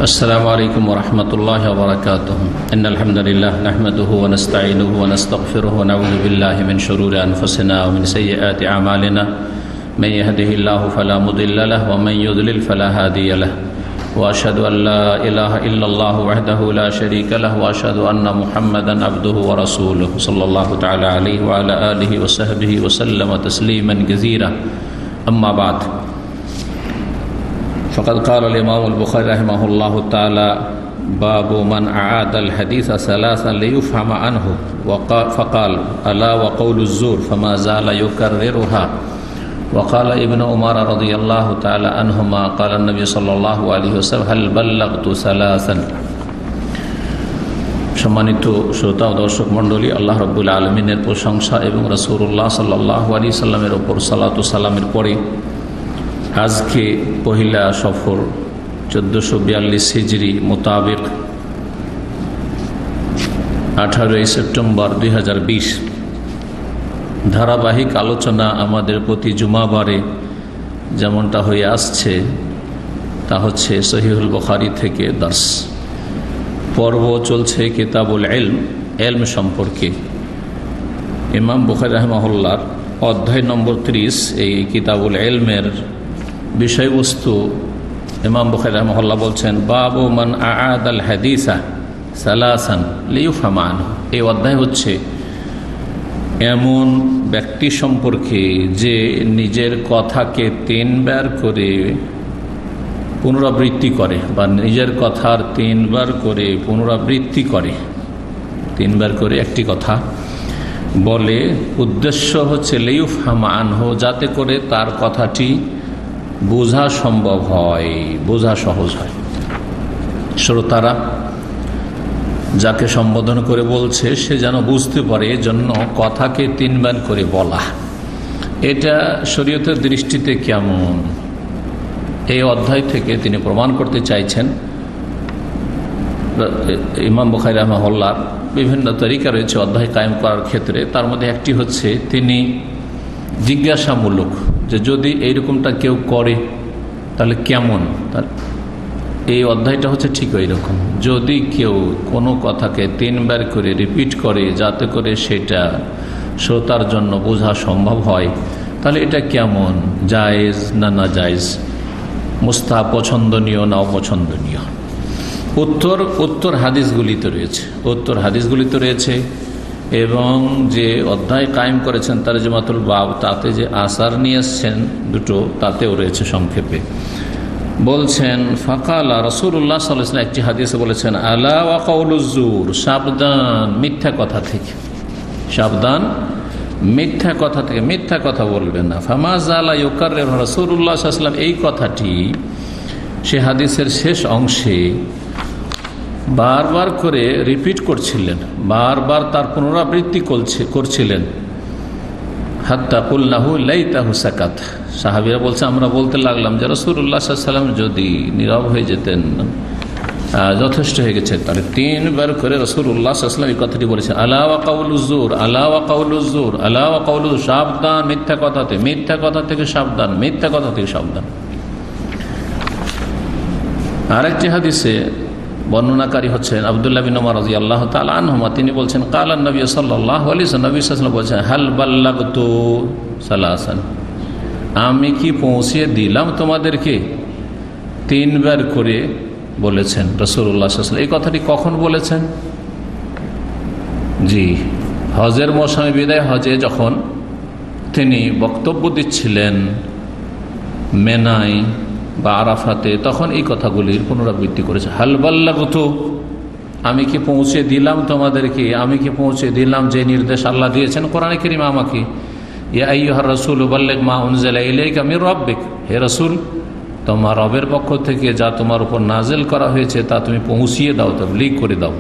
السلام عليكم ورحمة الله وبركاته إن الحمد لله نحمده ونستعينه ونستغفره ونعوذ بالله من شرور أنفسنا ومن سيئات أعمالنا من يهده الله فلا مضل له ومن يضلل فلا هادي له وأشهد أن لا إله إلا الله وحده لا شريك له وأشهد أن محمدا عبده ورسوله صلى الله تعالى عليه وعلى آله وصحبه وسلم تسليما كثيرا أما بعد فقد قال الإمام البخاري رحمه الله تعالى باب من أعاد الحديث ثلاثا ليفهم عنه فقال ألا وقول الزور فما زال يكررها وقال ابن عمر رضي الله تعالى عنهما قال النبي صلى الله عليه وسلم هل بلغت ثلاثا। সম্মানিত শ্রোতা ও দর্শক মণ্ডলী, আল্লাহ রাব্বুল আলামিনের প্রশংসা এবং রাসূলুল্লাহ সাল্লাল্লাহু আলাইহি সাল্লামের উপর সালাত ও সালামের পরে আজকে পহিলা সফর 1442 হিজরি মোতাবেক 18 সেপ্টেম্বর 2020 ধারাবাহিক আলোচনা আমাদের প্রতি জুমাবারে যেমনটা হয়ে আসছে তা হচ্ছে সহিহুল বুখারী থেকে দর্স পর্ব চলছে কিতাবুল ইলম সম্পর্কে। ইমাম বুখারী রাহিমাহুল্লাহর অধ্যায় নম্বর 30 এই কিতাবুল ইলমের বিষয়বস্তু ইমাম বুখারী রাহিমাহুল্লাহ বলছেন বাবু মান আআদাল হাদিসা সালাসান লিইফহামা আনহু। এই অধ্যায় হচ্ছে এমন ব্যক্তি সম্পর্কে যে নিজের কথাকে তিনবার করে পুনরাবৃত্তি করে বা নিজের কথার তিনবার করে পুনরাবৃত্তি করে, তিনবার করে একটি কথা বলে, উদ্দেশ্য হচ্ছে লিইফহামা আনহু, যাতে করে তার কথাটি বোঝা সম্ভব হয়, বোঝা সহজ হয়। শ্রোতারা যাকে সম্বোধন করে বলছে সে যেন বুঝতে পারে, এজন্য কথাকে তিনবার করে বলা। এটা শরীয়তের দৃষ্টিতে কেমন, এই অধ্যায় থেকে তিনি প্রমাণ করতে চাইছেন। ইমাম বুখারী রাহিমাহুল্লাহর বিভিন্ন তরিকা রয়েছে অধ্যায় কায়েম করার ক্ষেত্রে, তার মধ্যে একটি হচ্ছে তিনি জিজ্ঞাসামূলক যে যদি এইরকমটা কেউ করে তাহলে কেমন। তার এই অধ্যায়টা হচ্ছে ঠিক ওই রকম, যদি কেউ কোনো কথাকে তিনবার করে রিপিট করে যাতে করে সেটা শ্রোতার জন্য বোঝা সম্ভব হয়, তাহলে এটা কেমন, জায়েজ না না জায়েজ, মুস্তাহাব, পছন্দনীয় না অপছন্দনীয়। উত্তর হাদিসগুলিতে রয়েছে এবং যে অধ্যায় কায়েম করেছেন তারজমাতুল বাব, তাতে যে আসার নিয়ে এসছেন দুটো, তাতেও রয়েছে। সংক্ষেপে বলছেন ফাকালা রাসূলুল্লাহ সাল্লাল্লাহু আলাইহি ওয়াসাল্লাম, একটি হাদিসে বলেছেন আলা ওয়া কাউলুজ জুর, সাবধান মিথ্যা কথা থেকে, সাবধান মিথ্যা কথা থেকে, মিথ্যা কথা বলবেন না। ফামা জালা ইউকাররিরু রাসূলুল্লাহ সাল্লাল্লাহু আলাইহি ওয়াসাল্লাম, এই কথাটি সে হাদিসের শেষ অংশে বারবার করে রিপিট করছিলেন, বারবার তার পুনরাবৃত্তি করছিলেন। হাত্তা কুলনাহু লাইতাহু সাকাত, সাহাবীরা বলছে আমরা বলতে লাগলাম যে রাসূলুল্লাহ সাল্লাল্লাহু আলাইহি ওয়াসাল্লাম যদি নীরব হয়ে যেতেন যথেষ্ট হয়ে গেছে। তাহলে তিনবার করে রাসূলুল্লাহ সাল্লাল্লাহু আলাইহি ওয়াসাল্লাম এই কথাটি বলেছেন আলা ওয়া কাউলুজ জুর, আলা ওয়া কাউলুজ জুর, আলা ওয়া কাউলুজ, সাবধান মিথ্যা কথাতে, মিথ্যা কথা থেকে সাবধান, মিথ্যা কথা থেকে সাবধান। আরেকটি হাদিসে বর্ণনাকারী হচ্ছেন আব্দুল্লাহ বিন উমর রাদিয়াল্লাহু তাআলা আনহুমা, তিনি বলছেন কালা নবী সাল্লাল্লাহু আলাইহি ওয়াসাল্লাম, নবী সাল্লাল্লাহু আলাইহি ওয়াসাল্লাম বলছেন হাল বাল্লাগতু সালাসান, আমি কি পৌঁছিয়ে দিলাম তোমাদেরকে। তিনবার করে বলেছেন রাসূলুল্লাহ সাল্লাল্লাহু আলাইহি ওয়াসাল্লাম। এই কথাটি কখন বলেছেন? জি, হজের মৌসুমে, বিদায় হজে যখন তিনি বক্তব্য দিচ্ছিলেন মেনায় বা আরাফাতে, তখন এই কথাগুলির পুনরাবৃত্তি করেছে। হাল বাল্লাগতু, আমি কি পৌঁছে দিলাম তোমাদেরকে, আমি কি পৌঁছে দিলাম যে নির্দেশ আল্লাহ দিয়েছেন কোরআনে কারীমে আমাকে। ইয়া আইয়ুহার রাসূল বাল্লিগ মা উনজিলা ইলাইকা মির রাব্বিক, হে রাসূল তোমার রবের পক্ষ থেকে যা তোমার উপর নাজিল করা হয়েছে তা তুমি পৌঁছিয়ে দাও, তাবলীগ করে দাও।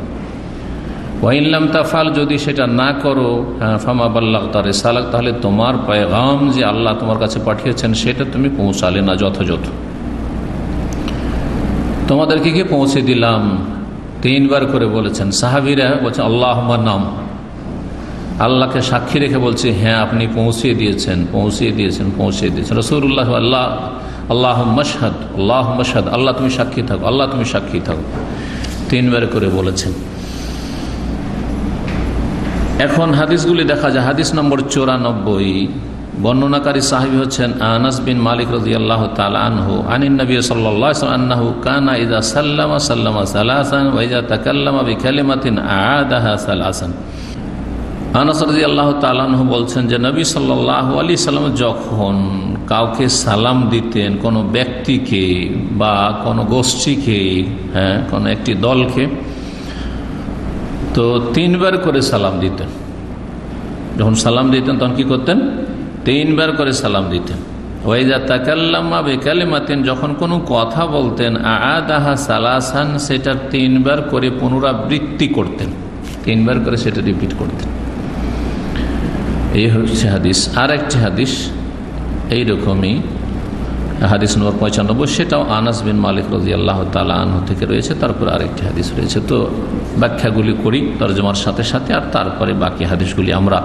ওয়া ইন লাম তাফআল, যদি সেটা না করো, ফামা বাল্লাগতা রিসালাত, তাহলে তোমার পেগাম যে আল্লাহ তোমার কাছে পাঠিয়েছেন সেটা তুমি পৌঁছালে না যথাযথ। তোমাদেরকে কি পৌঁছে দিলাম, তিনবার করে বলেছেন। সাহাবীরা বলছেন আল্লাহুম্মা নাম, আল্লাহকে সাক্ষী রেখে বলছে হ্যাঁ আপনি পৌঁছিয়ে দিয়েছেন, পৌঁছিয়ে দিয়েছেন, পৌঁছিয়ে দিয়েছেন। রাসূলুল্লাহ আল্লাহুম্মা আশহাদ, আল্লাহুম্মা আশহাদ, আল্লাহ তুমি সাক্ষী থাকো, আল্লাহ তুমি সাক্ষী থাকো, 3 বার করে বলেছেন। এখন হাদিসগুলি দেখা যায়। হাদিস নম্বর 94, বর্ণনাকারী সাহাবী হচ্ছেন আনাস বিন মালিক রাদিয়াল্লাহু তাআলা আনহু আনিন নবী সাল্লাল্লাহু আলাইহি ওয়াসাল্লাম আন্নাহু কানা ইযা সাল্লামা সাল্লামা সালাসান ওয়া ইযা তাকাল্লামা বিকালিমাতিন আ'আদাহা সালাসান। আনাস রাদিয়াল্লাহু তাআলা আনহু বলছেন যে নবী সাল্লাল্লাহু আলাইহি ওয়াসাল্লাম যখন কাউকে সালাম দিতেন, কোনো ব্যক্তিকে বা কোনো গোষ্ঠীকে, কোনো একটি দলকে, তো 3 বার করে সালাম দিতেন। যখন সালাম দিতেন তখন কি করতেন? 3 বার করে সালাম দিতেন। ওয়াইজা তাকাল্লামা বিকালিমাতিন, যখন কোনো কথা বলতেন, আ'আদাহা সালাসান, সেটা 3 বার করে পুনরাবৃত্তি করতেন, 3 বার করে সেটা রিপিট করতেন। এই হচ্ছে হাদিস। আর একটি হাদিস এইরকমই, হাদিস নম্বর 95, সেটাও আনাস বিন মালিক রাদিয়াল্লাহু তাআলা আনহু থেকে রয়েছে। তারপর আরেকটি হাদিস রয়েছে। তো ব্যাখ্যাগুলি করি তরজমার সাথে সাথে, আর তারপরে বাকি হাদিসগুলি আমরা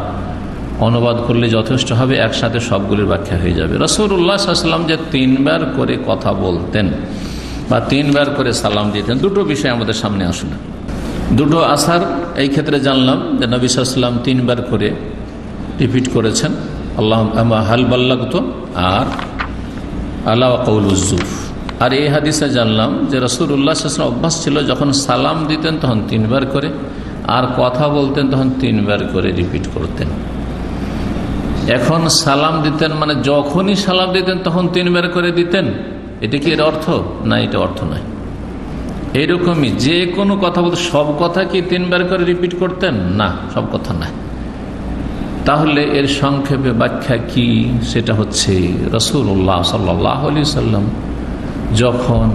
অনুবাদ করলে যথেষ্ট হবে, একসাথে সবগুলির ব্যাখ্যা হয়ে যাবে। রাসূলুল্লাহ সাল্লাল্লাহু আলাইহি ওয়াসাল্লাম যে 3 বার করে কথা বলতেন বা 3 বার করে সালাম দিতেন, দুটো বিষয় আমাদের সামনে আসলো। দুটো আসার এই ক্ষেত্রে জানলাম যে নবী সাল্লাল্লাহু আলাইহি ওয়াসাল্লাম 3 বার করে রিপিট করেছেন, আল্লাহুম্মা হাল বাল্লাগতু আর আলা কাউলুজ যুফ। আর এই হাদিসে জানলাম যে রাসূলুল্লাহ সাল্লাল্লাহু আলাইহি ওয়াসাল্লাম অভ্যাস ছিল যখন সালাম দিতেন তখন 3 বার করে, আর কথা বলতেন তখন 3 বার করে রিপিট করতেন। এখন সালাম দিতেন মানে যখনই সালাম দিতেন তখন 3 বার করে দিতেন, এটা কি এর অর্থ? না, এটা অর্থ নয়। এইরকমই যে কোনো কথা বলতে সব কথা কি 3 বার করে রিপিট করতেন? না, সব কথা নয়। তাহলে এর সংক্ষেপে ব্যাখ্যা কি? সেটা হচ্ছে রাসূলুল্লাহ সাল্লাল্লাহু আলাইহি ওয়াসাল্লাম যখন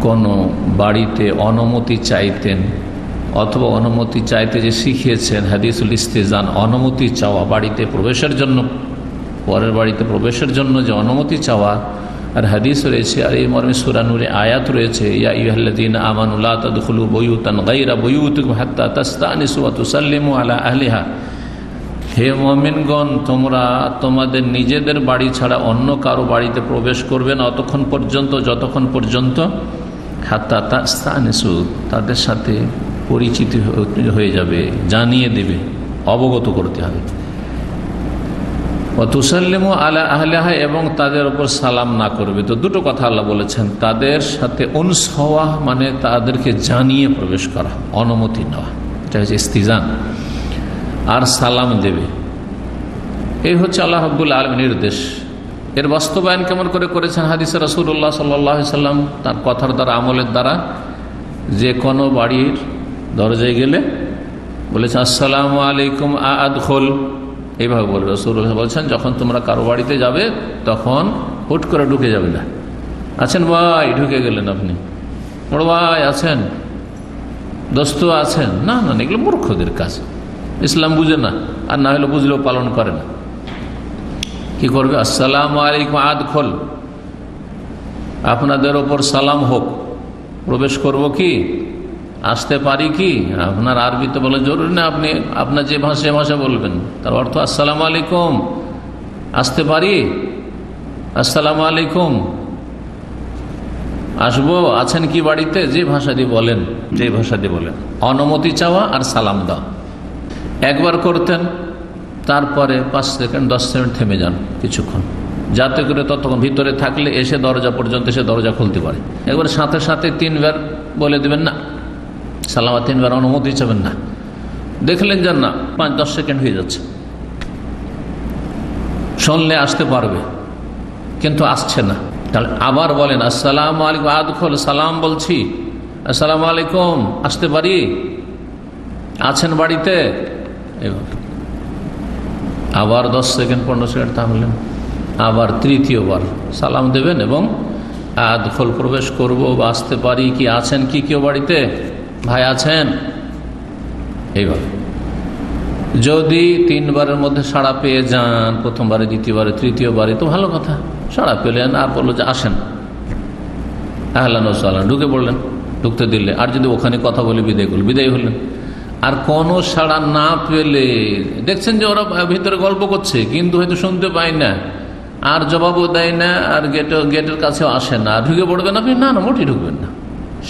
কোনো বাড়িতে অনুমতি চাইতেন, অথবা অনুমতি চাইতে যে শিখিয়েছেন হাদিসুল ইস্তিজান, অনুমতি চাওয়া বাড়িতে প্রবেশের জন্য, পরের বাড়িতে প্রবেশের জন্য যে অনুমতি চাওয়া, আর হাদিস রয়েছে, আর এই মর্মে সূরা নূরে আয়াত রয়েছে, ইয়া আইয়ুহাল্লাযীনা আমানু লা তাদখুলু বুয়ুতান গায়রা বুয়ুতিকুম হাত্তা তাস্তানিসু ওয়া তুসাল্লিমু আলা আহলিহা। হে মুমিনগণ, তোমরা তোমাদের নিজেদের বাড়ি ছাড়া অন্য কারো বাড়িতে প্রবেশ করবে না অতক্ষণ পর্যন্ত, যতক্ষণ পর্যন্ত হাত্তা তাস্তানিসু, তাদের সাথে পরিচিত হয়ে যাবে, জানিয়ে দেবে, অবগত করতে হবে। ওয়া তুসাল্লিমু আলা আহলিহা, এবং তাদের উপর সালাম না করবে। তো দুটো কথা আল্লাহ বলেছেন, তাদের সাথে উনস হওয়া মানে তাদেরকে জানিয়ে প্রবেশ করা, অনুমতি নেওয়া, এটা হচ্ছে ইস্তিজান, আর সালাম দেবে। এই হচ্ছে আল্লাহ রাব্বুল আলামিনের নির্দেশ। এর বাস্তবায়ন কেমন করে করেছেন হাদিসে রাসূলুল্লাহ সাল্লাল্লাহু আলাইহি ওয়াসাল্লাম? তার কথার দ্বারা, আমলের দ্বারা। যে কোনো বাড়ির দরজায় গেলে বলেছে আসসালামু আলাইকুম আদখুল, এইভাবে বলবে। রাসূলুল্লাহ বলছেন যখন তোমরা কারো বাড়িতে যাবে তখন হুট করে ঢুকে যাবে না। আছেন ভাই? ঢুকে গেলেন আপনি। বড় ভাই আছেন? দোস্ত আছেন? না না, এগুলো মূর্খদের কাজ, ইসলাম বুঝে না, আর না হলে বুঝলেও পালন করে না। কি করবে? আসসালামু আলাইকুম আদখুল, আপনাদের ওপর সালাম হোক, প্রবেশ করব কি, আসতে পারি কি? আপনার আরবিতে বলা জরুরি না, আপনি আপনার যে ভাষা বলবেন, তার অর্থ আসসালামু আলাইকুম, আসতে পারি, আসসালামু আলাইকুম, আসবো, আছেন কি বাড়িতে, যে ভাষা দিয়ে বলেন, যে ভাষা দিয়ে বলেন। অনুমতি চাওয়া আর সালাম দাও একবার করতেন, তারপরে 5 সেকেন্ড 10 সেকেন্ড থেমে যান কিছুক্ষণ, যাতে করে ততক্ষণ ভিতরে থাকলে এসে দরজা পর্যন্ত এসে দরজা খুলতে পারে। একবার সাথে সাথে 3 বার বলে দেবেন না, সালাম 3 বার অনুমতি চাবেন না। দেখলেন যান না 5-10 সেকেন্ড হয়ে যাচ্ছে, শুনলে আসতে পারবে কিন্তু আসছে না, তাহলে আবার বলেন আসসালামু আলাইকুম আদখুল, সালাম বলছি, আসসালামু আলাইকুম, আসতে পারি, আছেন বাড়িতে, এভাবে আবার 10 সেকেন্ড 15 সেকেন্ড থামলেন, আবার তৃতীয়বার সালাম দেবেন এবং আদখুল, প্রবেশ করব বা আসতে পারি কি, আছেন কি কেউ বাড়িতে, ভাই আছেন, এইভাবে। যদি 3 বারের মধ্যে সাড়া পেয়ে যান, প্রথমবারে, দ্বিতীয়বারে, তৃতীয়বারে, তো ভালো কথা, সাড়া পেলেন আর বললো যে আসেন, আহলান ওয়া সাহলান, ঢুকে পড়লেন, ঢুকতে দিলে। আর যদি ওখানে কথা বলে বিদায় হলেন। আর কোনো সাড়া না পেলে দেখছেন যে ওরা ভিতরে গল্প করছে কিন্তু হয়তো শুনতে পায় না, আর জবাবও দেয় না, আর গেটের কাছেও আসে না, ঢুকে পড়বেন আপনি? না না, মোটেই ঢুকবেন না।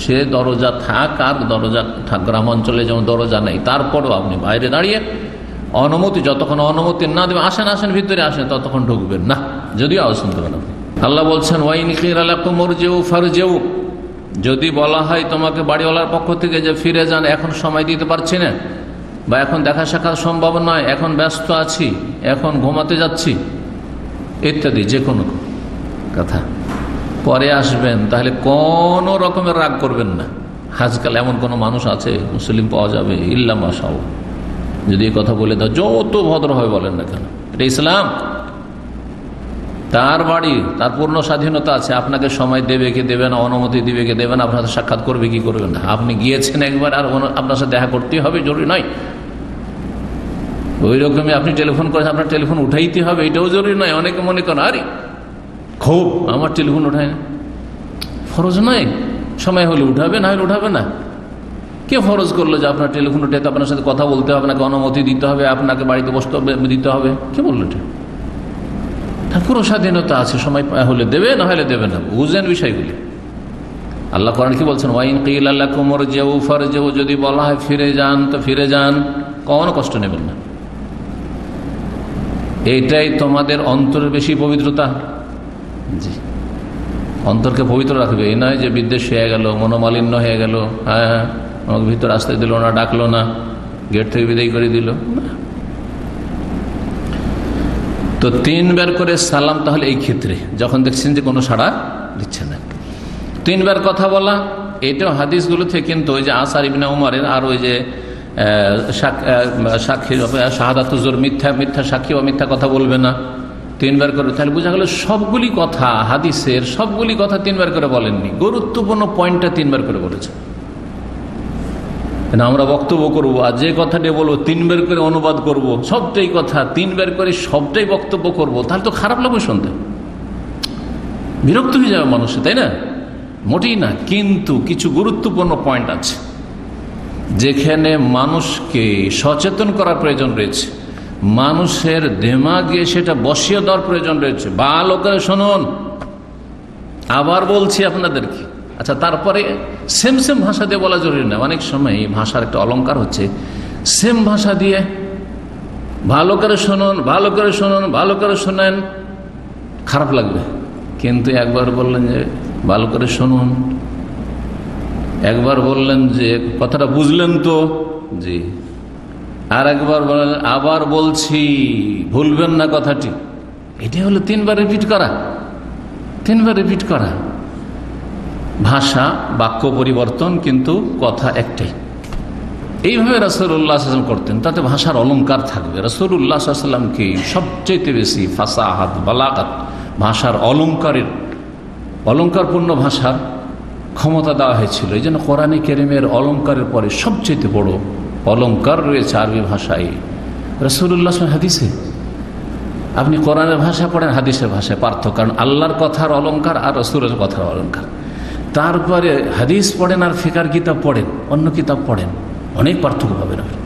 সে দরজা থাক আর দরজা থাক, গ্রাম অঞ্চলে যেমন দরজা নেই, তারপরেও আপনি বাইরে দাঁড়িয়ে অনুমতি, যতক্ষণ অনুমতি না দেবে, আসেন আসেন ভিতরে আসেন, ততক্ষণ ঢুকবেন না, যদিও আওয়াজ শুনতে পারেন আপনি। আল্লাহ বলছেন ওয়াইন কিলা লাকুম ইরজিউ ফারজিউ, যদি বলা হয় তোমাকে বাড়িওয়ালার পক্ষ থেকে যে ফিরে যান, এখন সময় দিতে পারছি না, বা এখন দেখা সাক্ষাৎ সম্ভব নয়, এখন ব্যস্ত আছি, এখন ঘুমাতে যাচ্ছি, ইত্যাদি যে কোনো কথা, পরে আসবেন, তাহলে কোনো রকমের রাগ করবেন না। আজকাল এমন কোনো মানুষ আছে মুসলিম পাওয়া যাবে ইল্লা মাশাও, যদি এই কথা বলে দাও যত ভদ্র হয় বলেন না কেন, এটা ইসলাম। তার বাড়ি, তার পূর্ণ স্বাধীনতা আছে, আপনাকে সময় দেবে কি দেবে না, অনুমতি দিবে কি দেবে না, আপনার সাথে সাক্ষাৎ করবে কি করবে না, আপনি গিয়েছেন একবার আর আপনার সাথে দেখা করতেই হবে জরুরি নয়। ওই রকমই আপনি টেলিফোন করেছেন, আপনার টেলিফোন উঠাইতে হবে এটাও জরুরি নয়। অনেকে মনে করেন আরে খুব আমার টেলিফোন উঠায় না, ফরজ নয়, সময় হলে উঠাবে, না হলে উঠাবে না। কে ফরজ করলো যে আপনার টেলিফোন উঠে আপনার সাথে কথা বলতে হবে, আপনাকে অনুমতি দিতে হবে, আপনাকে বাড়িতে বসতে দিতে হবে? কে বললো এটা? তার পুরো স্বাধীনতা আছে, সময় হলে দেবে, না হলে দেবে না, বুঝেন বিষয়গুলি। আল্লাহ কোরআন কি বলছেন, ওয়াইন কিলা লাকুম ইরজিউ ফারজিউ, যদি বলা হয় ফিরে যান তো ফিরে যান, কোনো কষ্ট নেবেন না। এইটাই তোমাদের অন্তরের বেশি পবিত্রতা। জি, অন্তরকে পবিত্র রাখবে, এই নয় যে বিদ্বেষ হয়ে গেল, মনোমালিন্য হয়ে গেল, হ্যাঁ আমাকে ভিতরে আসতে দিল না, ডাকলো না, গেট থেকে বিদায় করে দিল না। তো 3 বার করে সালাম, তাহলে এই ক্ষেত্রে যখন দেখছেন যে কোনো সাড়া দিচ্ছে না, 3 বার কথা বলা। এটাও হাদিসগুলো থেকে কিন্তু ওই যে আসার ইবনে উমরের, আর ওই যে সাক্ষী শাহাদাতুজুর, মিথ্যা সাক্ষী বা মিথ্যা কথা বলবে না, 3 বার করে। তাহলে বোঝা গেল সবগুলি কথা, হাদিসের সবগুলি কথা 3 বার করে বলেননি, গুরুত্বপূর্ণ পয়েন্টটা 3 বার করে বলেছেন। আমরা বক্তব্য করব আর যে কথাটা বলবো 3 বার করে অনুবাদ করব, সবটাই কথা 3 বার করে সবটাই বক্তব্য করব, তাহলে তো খারাপ লাগবে শুনতে, বিরক্ত হয়ে যাবে মানুষ, তাই না? মোটেই না। কিন্তু কিছু গুরুত্বপূর্ণ পয়েন্ট আছে যেখানে মানুষকে সচেতন করার প্রয়োজন রয়েছে, মানুষের দিমাগে সেটা বসিয়ে দেওয়ার প্রয়োজন রয়েছে। ভালো করে শুনুন, আবার বলছি আপনাদেরকে। আচ্ছা, তারপরে সেম ভাষা দিয়ে বলা জরুরি না। অনেক সময় ভাষার একটা অলংকার হচ্ছে সেম ভাষা দিয়ে ভালো করে শুনুন, ভালো করে শুনুন, ভালো করে শোনেন, খারাপ লাগবে। কিন্তু একবার বললেন যে ভালো করে শুনুন, একবার বললেন যে কথাটা বুঝলেন তো, জি, আর একবার বললেন আবার বলছি, ভুলবেন না কথাটি। এটাই হলো 3 বার রিপিট করা, 3 বার রিপিট করা। ভাষা বাক্য পরিবর্তন, কিন্তু কথা একটাই। এইভাবে রাসূলুল্লাহ সাল্লাল্লাহু আলাইহি ওয়াসাল্লাম করতেন, তাতে ভাষার অলংকার থাকবে। রাসূলুল্লাহ সাল্লাল্লাহু আলাইহি ওয়াসাল্লামকে সবচেয়ে বেশি ফাসাহাত, বালাগাত, ভাষার অলংকারপূর্ণ ভাষার ক্ষমতা দেওয়া হয়েছিল। এই জন্য কোরআনে কারীমের অলংকারের পরে সবচেয়ে বড় অলংকার রয়েছে আরবি ভাষায়, রাসূলুল্লাহ সাল্লাল্লাহু আলাইহি ওয়াসাল্লাম হাদিসে। আপনি কোরআনের ভাষা পড়েন, হাদিসের ভাষায় পার্থক্য, কারণ আল্লাহর কথার অলংকার আর রাসূলের কথার অলংকার। তারপরে হাদিস পড়েন আর ফিকার কিতাব পড়েন, অন্য কিতাব পড়েন, অনেক পার্থক্য পাবেন আপনি।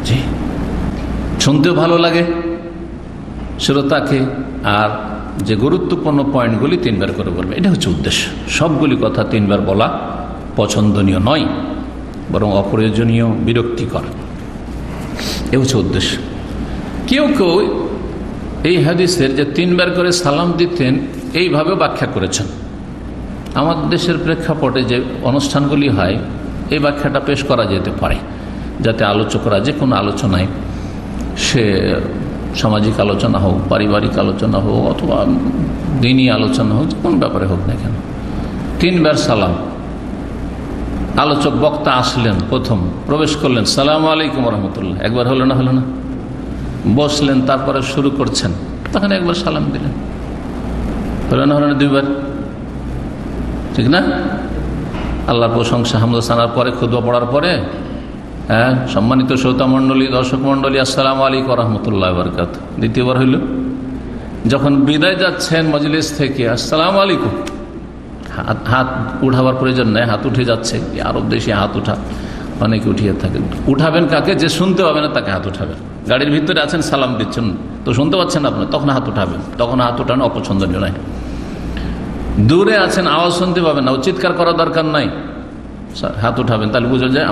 জি, শুনতেও ভালো লাগে শ্রোতাকে, আর যে গুরুত্বপূর্ণ পয়েন্টগুলি 3 বার করে বলবে, এটা হচ্ছে উদ্দেশ্য। সবগুলি কথা 3 বার বলা পছন্দনীয় নয়, বরং অপ্রয়োজনীয়, বিরক্তিকর, এ হচ্ছে উদ্দেশ্য। কেউ কেউ এই হাদিসের যে 3 বার করে সালাম দিতেন এইভাবে ব্যাখ্যা করেছেন। আমাদের দেশের প্রেক্ষাপটে যে অনুষ্ঠানগুলি হয়, এই ব্যাখ্যাটা পেশ করা যেতে পারে, যাতে আলোচকরা যে কোনো আলোচনায়, সে সামাজিক আলোচনা হোক, পারিবারিক আলোচনা হোক, অথবা দিনী আলোচনা হোক, যে কোনো ব্যাপারে হোক না কেন, 3 বার সালাম। আলোচক বক্তা আসলেন, প্রথম প্রবেশ করলেন, সালামু আলাইকুম রহমতুল্লাহ, একবার হলো না, হলো না, বসলেন, তারপরে শুরু করছেন, তখন একবার সালাম দিলেন, হলো না, হলো না, 2 বার, ঠিক না? আল্লাহর প্রশংসা, হামদ সানার পরে, খুতবা পড়ার পরে, হ্যাঁ, সম্মানিত শ্রোতা মণ্ডলী, দর্শক মণ্ডলী, আসসালামু আলাইকুম রহমতুল্লাহ বারকাত, 2বার হইল। যখন বিদায় যাচ্ছেন মজলিস থেকে, আসসালামু আলাইকুম, হাত উঠাবার প্রয়োজন নেই, হাত উঠে যাচ্ছে, আরব দেশে হাত উঠা অনেকে উঠিয়ে থাকে। উঠাবেন কাকে? যে শুনতে হবে না তাকে হাত উঠাবেন। গাড়ির ভিতরে আছেন, সালাম দিচ্ছেন, তো তো শুনতে পাচ্ছেন আপনার, তখন হাত উঠাবেন। তখন হাত উঠানো অপছন্দনীয় নয়। দূরে আছেন, আওয়াজ শুনতে পাবেন না, চিৎকার করার দরকার নাই, হাত উঠাবেন, তাহলে বুঝে যায়।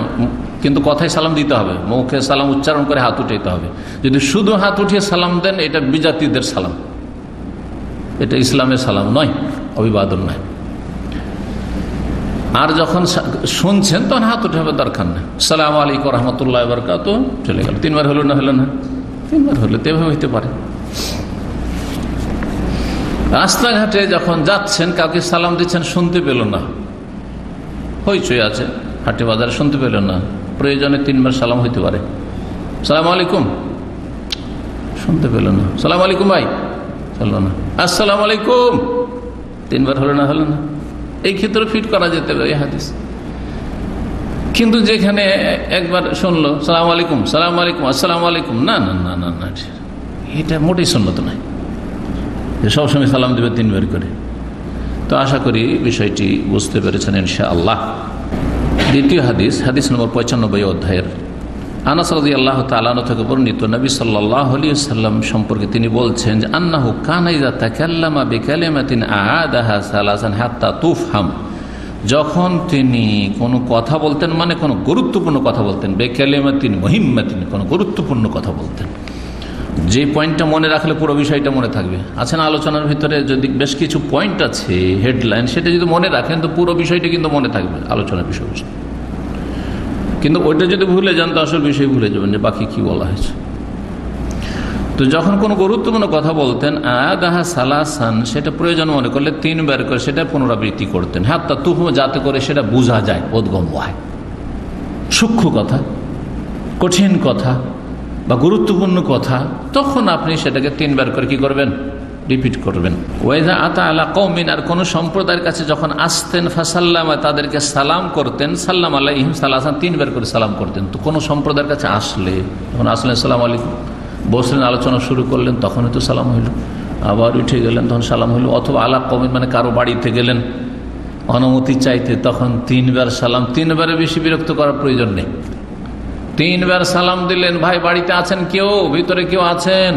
কিন্তু কথায় সালাম দিতে হবে, মুখে সালাম উচ্চারণ করে হাত উঠাইতে হবে। যদি শুধু হাত উঠিয়ে সালাম দেন, এটা বিজাতিদের সালাম, এটা ইসলামের সালাম নয়, অভিবাদন নয়। আর যখন শুনছেন তখন হাত উঠাবে দরকার নেই। আসসালামু আলাইকুম রহমতুল্লাহ বারাকাতুহু, চলে গেল। 3 বার হলো না, হলো না? 3 বার হলো, তো এভাবে হইতে পারে। রাস্তাঘাটে যখন যাচ্ছেন, কাউকে সালাম দিচ্ছেন, শুনতে পেল না, হইচই আছে, হাটে বাজারে শুনতে পেল না, প্রয়োজনে 3 বার সালাম হইতে পারে। সালাম আলাইকুম, শুনতে পেল না। সালাম আলাইকুম ভাই, চললো না। আসসালাম আলাইকুম, 3 বার হলো না, হলো না? এই ক্ষেত্রে ফিট করা যেতে পারে এই হাদিস। কিন্তু যেখানে একবার শুনলো সালাম আলাইকুম, সালাম আলাইকুম, আসসালাম আলাইকুম, না না না না না, এটা মোটেই সুন্নত নয় যে সবসময় সালাম দেবে 3 বার করে। তো আশা করি বিষয়টি বুঝতে পেরেছেন ইনশাআল্লাহ। দ্বিতীয় হাদিস, হাদিস নম্বর 95 অধ্যায়ের। আনাস রাদিয়াল্লাহু তাআলা আনহু থেকে বর্ণিত, নবী সাল্লাল্লাহু আলাইহি ওয়াসাল্লাম সম্পর্কে তিনি বলছেন যে আন্নাহু কানা ইযা তাকাল্লামা বিকালিমাতিন আআদাহা সালাসান হাত্তা তুফহাম, যখন তিনি কোনো কথা বলতেন, মানে কোনো গুরুত্বপূর্ণ কথা বলতেন, বিকালিমাতিন মুহিম্মাতিন, কোনো গুরুত্বপূর্ণ কথা বলতেন, যে পয়েন্টটা মনে রাখলে পুরো বিষয়টা মনে থাকবে। আছেন আলোচনার ভিতরে যদি বেশ কিছু পয়েন্ট আছে, হেডলাইন, সেটা যদি মনে রাখেন তো পুরো বিষয়টা কিন্তু মনে থাকবে, আলোচনার বিষয়বস্তু। কিন্তু ওইটা যদি ভুলে যান তো আসল বিষয় ভুলে যাবেন যে বাকি কি বলা হয়েছে। তো যখন কোনো গুরুত্বপূর্ণ কথা বলতেন, আদাহা সালাসান, সেটা প্রয়োজন মনে করলে 3 বার করে সেটা পুনরাবৃত্তি করতেন, হাত্তা তুফ, যাতে করে সেটা বোঝা যায়, বোধগম্য হয়। সূক্ষ্ম কথা, কঠিন কথা বা গুরুত্বপূর্ণ কথা, তখন আপনি সেটাকে 3 বার করে কি করবেন, রিপিট করবেন। ওয়াইদা আতা আলা কওমিন, আর কোন সম্প্রদায়ের কাছে যখন আসতেন, ফাসাল্লামা, তাদেরকে সালাম করতেন, সাল্লাম আলাইহিম সালাসান, 3 বার করে সালাম করতেন। তো কোন সম্প্রদায়ের কাছে আসলে, যখন আসলেন সালাম আলাইকুম, বসলেন, আলোচনা শুরু করলেন, তখনই তো সালাম হইল। আবার উঠে গেলেন, তখন সালাম হইল। অথবা আলা কওমিন মানে কারো বাড়িতে গেলেন অনুমতি চাইতে, তখন 3 বার সালাম। 3 বারের বেশি বিরক্ত করার প্রয়োজন নেই। 3 বার সালাম দিলেন, ভাই বাড়িতে আছেন কেউ, ভিতরে কেউ আছেন,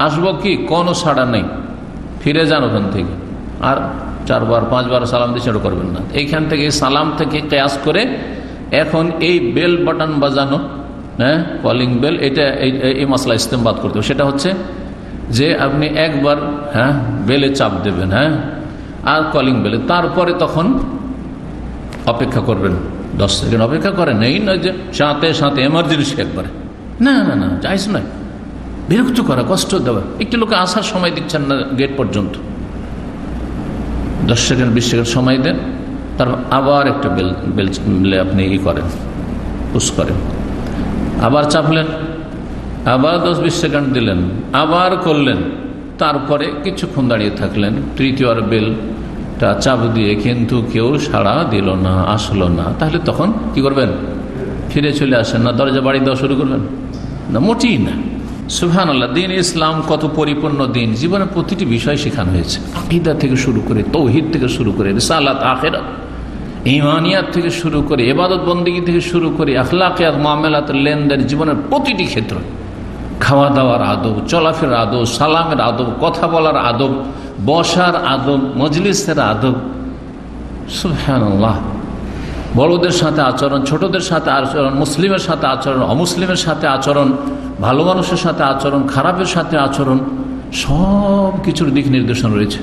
আসবো কি, কোনো সাড়া নেই, ফিরে যান ওখান থেকে। আর 4 বার 5 বার সালাম দিয়ে সেটা করবেন না। এইখান থেকে সালাম থেকে কেয়াস করে এখন এই বেল বাটন বাজানো, হ্যাঁ, কলিং বেল, এটা এই মশলা ইস্তেমবাদ করতে হবে। সেটা হচ্ছে যে আপনি একবার, হ্যাঁ, বেলে চাপ দেবেন, হ্যাঁ, আর কলিং বেলে, তারপরে তখন অপেক্ষা করবেন, 10 সেকেন্ড অপেক্ষা করেন। এই নয় যে সাথে সাথে এমার্জেন্সি একবারে, না না না, যাইস নয়, বিরক্ত করা, কষ্ট দেওয়া। একটি লোকে আসার সময় দিচ্ছেন না গেট পর্যন্ত, 10 সেকেন্ড 20 সেকেন্ড সময় দেন, তারপর আবার একটা বেল আপনি ই করেন, পুশ করেন, আবার চাপলেন, আবার 10-20 সেকেন্ড দিলেন, আবার করলেন, তারপরে কিছুক্ষণ দাঁড়িয়ে থাকলেন, তৃতীয় বেলটা চাপ দিয়ে কিন্তু কেউ সাড়া দিল না, আসলো না, তাহলে তখন কি করবেন, ফিরে চলে আসেন না, দরজা বাড়ি দেওয়া শুরু করবেন না, মোটেই না। সুবহানাল্লাহ, দিন ইসলাম কত পরিপূর্ণ দিন, জীবনের প্রতিটি বিষয় শেখানো হয়েছে, আকীদা থেকে শুরু করে, তাওহীদ থেকে শুরু করে, রিসালাত, আখিরাত, ঈমানিয়াত থেকে শুরু করে, ইবাদত বন্দেগী থেকে শুরু করে, আখলাকিয়াত, মুআমালাত, লেনদেন, জীবনের প্রতিটি ক্ষেত্র, খাওয়া দাওয়ার আদব, চলাফেরার আদব, সালামের আদব, কথা বলার আদব, বসার আদব, মজলিসের আদব। সুবহানাল্লাহ, বড়দের সাথে আচরণ, ছোটদের সাথে আচরণ, মুসলিমের সাথে আচরণ, অমুসলিমের সাথে আচরণ, ভালো মানুষের সাথে আচরণ, খারাপের সাথে আচরণ, সব কিছুর দিক নির্দেশন রয়েছে।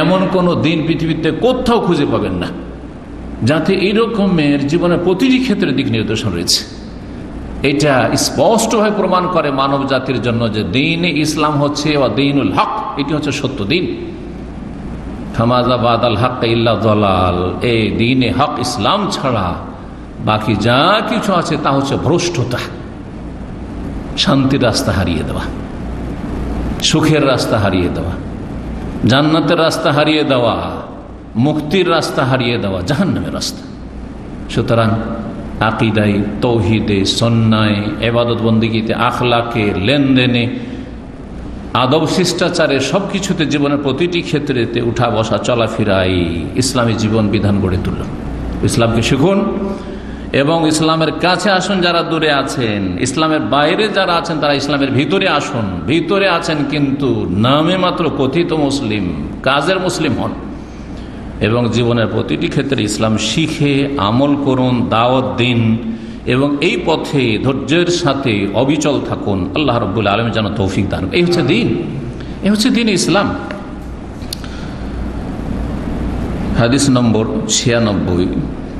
এমন কোনো দিন পৃথিবীতে কোথাও খুঁজে পাবেন না যাতে এইরকমের জীবনের প্রতিটি ক্ষেত্রে দিক নির্দেশন রয়েছে। এটা স্পষ্টভাবে প্রমাণ করে মানব জাতির জন্য যে দিন ইসলাম হচ্ছে দীনুল হক, এটি হচ্ছে সত্য দিন। ফামাযা বাদাল হক ইল্লা যালাল, এই দ্বীনে হক ইসলাম ছাড়া বাকি যা কিছু আছে তা হচ্ছে ভ্রষ্টতা, শান্তির রাস্তা হারিয়ে দেওয়া, সুখের রাস্তা হারিয়ে দেওয়া, জান্নাতের রাস্তা হারিয়ে দেওয়া, মুক্তির রাস্তা হারিয়ে দেওয়া, জাহান্নামের রাস্তা। সুতরাং আকীদায়, তাওহীদে, সুন্নায়, ইবাদত বন্দেগীতে, আখলাকে, লেনদেনে, আদব শিষ্টাচারে, সবকিছুতে, জীবনের প্রতিটি ক্ষেত্রেতে উঠা বসা চলাফেরাই ইসলামী জীবন বিধান গড়ে তুলল। ইসলামকে শিখুন, এবং ইসলামের কাছে আসুন যারা দূরে আছেন, ইসলামের বাইরে যারা আছেন তারা ইসলামের ভিতরে আসুন। ভিতরে আছেন কিন্তু নামে মাত্র কথিত মুসলিম, কাজের মুসলিম হন এবং জীবনের প্রতিটি ক্ষেত্রে ইসলাম শিখে আমল করুন, দাওয়াত দিন এবং এই পথে ধৈর্যের সাথে অবিচল থাকুন। আল্লাহ রাব্বুল আলামিন যেন তৌফিক দান। এই হচ্ছে দিন, এই হচ্ছে দিন ইসলাম। হাদিস নম্বর 96,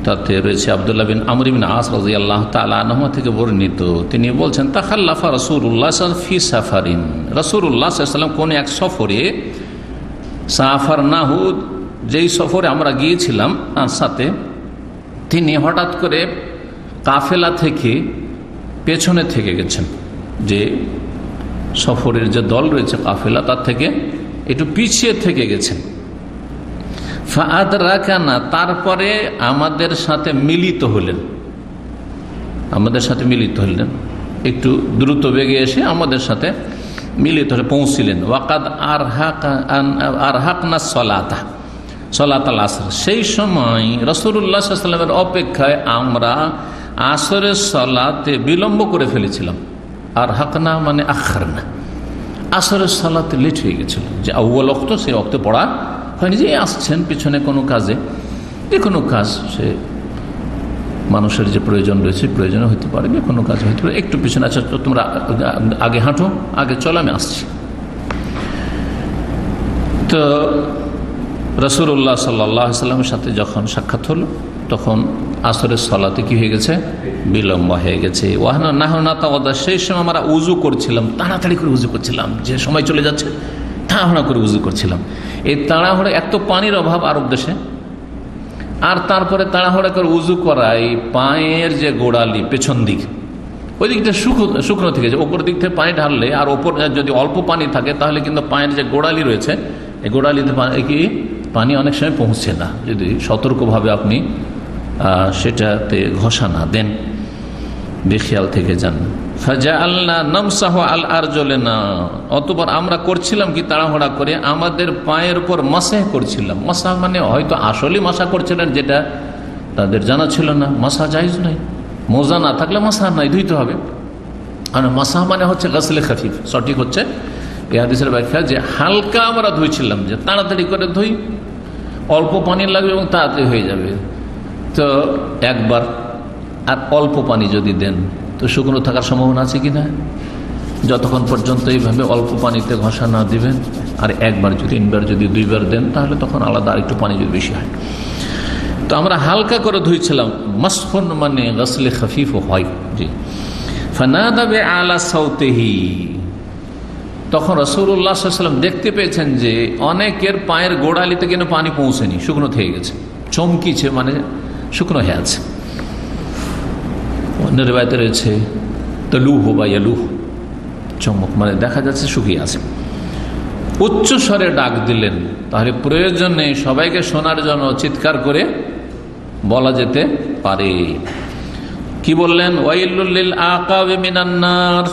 তাতে রয়েছে আব্দুল্লাহ বিন আমর বিন আস রাদিয়াল্লাহু তাআলা আনহু থেকে বর্ণিত। তিনি বলছেন, তাখাল্লাফা রাসূলুল্লাহ সাল্লাল্লাহু আলাইহি ওয়াসাল্লাম ফি সাফারিন, রাসূলুল্লাহ সাল্লাল্লাহু আলাইহি ওয়াসাল্লাম কোন এক সফরে, সাফারনাহু যেই সফরে আমরা গিয়েছিলাম তার সাথে, তিনি হঠাৎ করে কাফেলা থেকে পেছনে থেকে গেছেন, যে সফরের যে দল রয়েছে কাফেলা তার থেকে একটু পিছিয়ে থেকে গেছেন। ফাআদরাকানা, তারপরে আমাদের সাথে মিলিত হলেন, আমাদের সাথে মিলিত হলেন, একটু দ্রুত বেগে এসে আমাদের সাথে মিলিত হলে পৌঁছিলেন। ওয়াকাদ আরহাকনা সলাতা, সলাতাল আসর, সেই সময় রাসূলুল্লাহ সাল্লাল্লাহু আলাইহি ওয়াসাল্লামের অপেক্ষায় আমরা আসরের সলাতে বিলম্ব করে ফেলেছিলাম। আর হাকনা মানে আখারনা, আসরের সলাতে লেট হয়ে গেছিল, যে আউয়াল ওয়াক্ত সেই ওয়াক্তে পড়া হয়নি। যে আসছেন পিছনে কোনো কাজে, যে কোনো কাজ, সে মানুষের যে প্রয়োজন রয়েছে, প্রয়োজন হতে পারে, যে কোনো কাজ হতে পারে, একটু পিছনে, আচ্ছা তোমরা আগে হাঁটো, আগে চলো, আমি আসছি। তো রাসূলুল্লাহ সাল্লাল্লাহু আলাইহি ওয়াসাল্লামের সাথে যখন সাক্ষাৎ হলো, তখন আসরের সলাতে কি হয়ে গেছে, বিলম্ব হয়ে গেছে। ওয়াহনা নাহনা তাওয়াদা, সেই সময় আমরা উজু করছিলাম, তাড়াতাড়ি করে উজু করছিলাম, যে সময় চলে যাচ্ছে তাড়াহুড়া করে উজু করছিলাম। এই তাড়াহুড়া, এক তো পানির অভাব আরব দেশে, আর তারপরে তাড়াহুড়া করে উজু করাই পায়ের যে গোড়ালি পেছন দিক, ওই দিকটা শুকনো থেকে, যে ওপর দিক থেকে পানি ঢাললে আর ওপর যদি অল্প পানি থাকে তাহলে কিন্তু পায়ের যে গোড়ালি রয়েছে, এই গোড়ালিতে কি পানি অনেক সময় পৌঁছে না, যদি সতর্কভাবে আপনি সেটাতে ঘষা না দেন, বেখেয়াল থেকে যান। ফাজআলনা নামসাহু আল আরজুলিনা, অতঃপর আমরা করছিলাম কি, তাড়াহুড়া করে আমাদের পায়ের উপর মাসাহ করছিলাম। মাসাহ মানে হয়তো আসলে মাসাহ করছিলেন, যেটা তাদের জানা ছিল না। মাসাহ জায়েজ নাই, মোজা না থাকলে মাসাহ নাই, ধুইতে হবে। আর মাসাহ মানে হচ্ছে গাসলে খাফিফ, সঠিক হচ্ছে এই হাদিসের ব্যাখ্যা, যে হালকা আমরা ধুইছিলাম, যে তাড়াতাড়ি করে ধুই, অল্প পানি লাগবে এবং তাড়াতাড়ি হয়ে যাবে। তো একবার, আর অল্প পানি যদি দেন তো শুকনো থাকার সম্ভাবনা আছে কিনা, যতক্ষণ পর্যন্ত এইভাবে অল্প পানিতে ঘষা না দিবেন। আর একবার যদি, তিনবার যদি, দুইবার দেন, তাহলে তখন আলাদা আরেকটু পানি যদি বেশি হয়। তো আমরা হালকা করে ধুইছিলাম, মাসহুন মানে গাসলে খাফিফ হয়। জি, ফানাদা বিআলা সাউতিহি, তখন রাসূলুল্লাহ সাল্লাল্লাহু আলাইহি ওয়াসাল্লাম দেখতে পেয়েছেন যে অনেকের পায়ের গোড়ালিতে কিন্তু পানি পৌঁছেনি, শুকনো থেকে গেছে, চমকিছে, মানে শুকনো হয়ে আছে। অন্য রিওয়ায়াতে রয়েছে তালুহ বা ইয়ালুহ, চমক, মানে দেখা যাচ্ছে শুকিয়ে আছে। উচ্চ স্বরে ডাক দিলেন, তাহলে প্রয়োজনে সবাইকে শোনার জন্য চিৎকার করে বলা যেতে পারে। কি বললেন? ওয়াইলুল লিল আকাবি মিনান নার,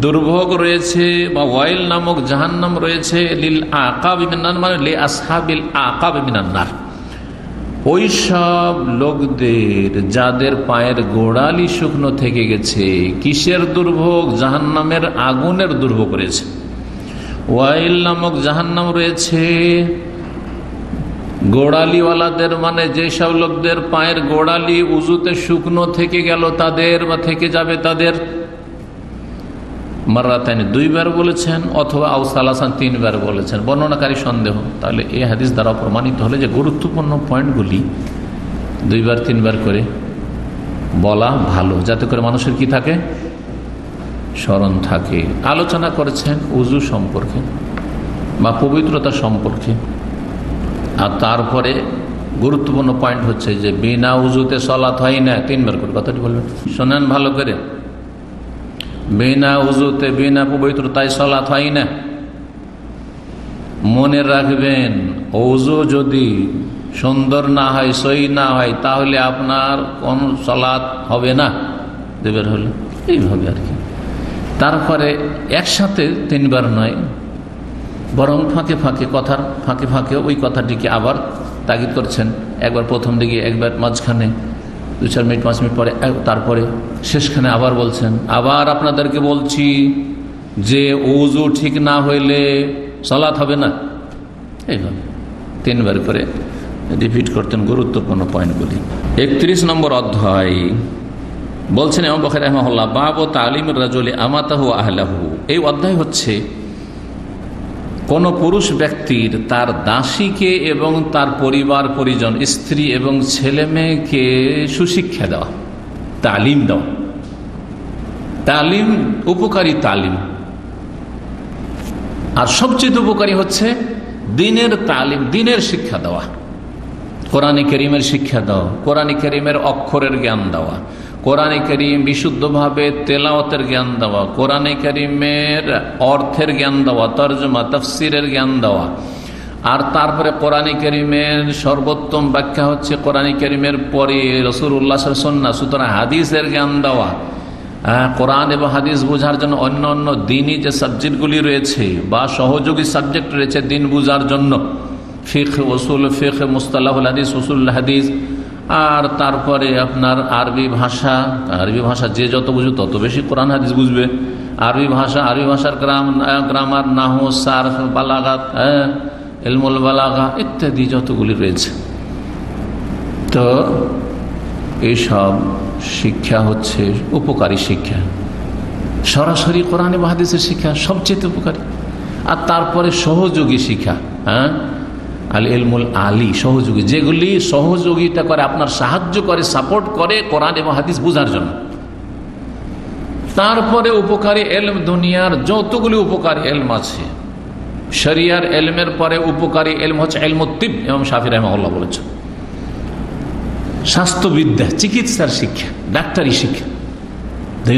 দুর্ভোগ রয়েছে বা ওয়াইল নামক জাহান্নাম রয়েছে, লিল আকাবি মিনান নার মানে লি আসহাবিল আকাবি মিনান নার, ওই সব লোকদের যাদের পায়ের গোড়ালি শুকনো থেকে গেছে। কিসের দুর্ভোগ? জাহান্নামের আগুনের দুর্ভোগ রয়েছে। ওয়াইল নামক জাহান্নাম রয়েছে গোড়ালিওয়ালাদের, মানে যেসব লোকদের পায়ের গোড়ালি উজুতে শুকনো থেকে গেল তাদের, বা থেকে যাবে তাদের। মাররাতাইন দুইবার বলেছেন, অথবা আউসালাসান তিনবার বলেছেন, বর্ণনাকারী সন্দেহ। তাহলে এই হাদিস দ্বারা প্রমাণিত হলে যে গুরুত্বপূর্ণ পয়েন্টগুলি দুইবার তিনবার করে বলা ভালো, যাতে করে মানুষের কি থাকে, স্মরণ থাকে। আলোচনা করেছেন উজু সম্পর্কে বা পবিত্রতা সম্পর্কে। আর তারপরে গুরুত্বপূর্ণ পয়েন্ট হচ্ছে যে বিনা উজুতে সালাত হয় না, তিনবার করে কথাটি বলবেন, শোনেন ভালো করে। বিনা উজুতে, বিনা পবিত্রতায় সালাত হয় না। মনে রাখবেন, উজু যদি সুন্দর না হয়, সহি না হয়, তাহলে আপনার কোন সালাত হবে না। দেবের হলে এইভাবে আর কি। তারপরে একসাথে তিনবার নয়, বরং ফাঁকে ফাঁকে, কথার ফাঁকে ফাঁকে ওই কথাটিকে আবার তাগিদ করছেন। একবার প্রথম দিকে, একবার মাঝখানে, 2-4 মিনিট 5 মিনিট পরে তারপরে শেষখানে আবার বলছেন, আবার আপনাদেরকে বলছি যে ওযু ঠিক না হইলে সালাত হবে না। এইভাবে 3 বার করে রিপিট করতেন গুরুত্বপূর্ণ পয়েন্টগুলি। 31 নম্বর অধ্যায় বলছেন ইমাম বুখারী রাহিমাহুল্লাহ, বাবু তালিমুর রাজুলি আমাতাহু আহলাহু। এই অধ্যায় হচ্ছে কোন পুরুষ ব্যক্তির তার দাসীকে এবং তার পরিবার পরিজন, স্ত্রী এবং ছেলে মেয়েকে সুশিক্ষা দেওয়া, তালিম দেওয়া। তালিম উপকারী তালিম, আর সবচেয়ে উপকারী হচ্ছে দ্বীনের তালিম, দ্বীনের শিক্ষা দেওয়া, কোরআনে কারীমের শিক্ষা দেওয়া, কোরআনে কারীমের অক্ষরের জ্ঞান দেওয়া, কোরআনে কারীম বিশুদ্ধভাবে তেলাওয়াতের জ্ঞান দেওয়া, কোরআনে কারীমের অর্থের জ্ঞান দেওয়া, তরজমা তাফসীরের জ্ঞান দেওয়া। আর তারপরে কোরআনে কারীমের সর্বোত্তম ব্যাখ্যা হচ্ছে কোরআনে কারীমের পরে রাসূলুল্লাহর সুন্নাহ, সুতরাং হাদিসের জ্ঞান দেওয়া। কোরআন এবং হাদিস বোঝার জন্য অন্য অন্য দ্বীনি যে সাবজেক্টগুলি রয়েছে বা সহযোগী সাবজেক্ট রয়েছে দ্বীন বোঝার জন্য, ফিকহ, উসুল ফিকহ, মুস্তালাহুল হাদিস, উসুল হাদিস। আর তারপরে আপনার আরবি ভাষা যে যত বুঝবে তত বেশি কোরআন হাদিস বুঝবে। আরবি ভাষার গ্রামার, নাহু, সারফ, বালাগাত, ইলমুল বালাগা ইত্যাদি যতগুলি রয়েছে। তো এইসব শিক্ষা হচ্ছে উপকারী শিক্ষা, সরাসরি কোরআন এবং হাদিসের শিক্ষা সবচেয়ে উপকারী। আর তারপরে সহযোগী শিক্ষা, আল ইলমুল আলী, সহযোগী, যেগুলি সহযোগিতা করে, আপনার সাহায্য করে, সাপোর্ট করে কোরআন এবং হাদিস বোঝার জন্য। তারপরে উপকারী এলম, দুনিয়ার যতগুলি উপকারী এলম আছে, শরিয়ার এলমের পরে উপকারী এলম হচ্ছে ইলমুত তিব। ইমাম শাফিঈ রাহিমাহুল্লাহ বলেছেন স্বাস্থ্যবিদ্যা, চিকিৎসার শিক্ষা, ডাক্তারি শিক্ষা। 2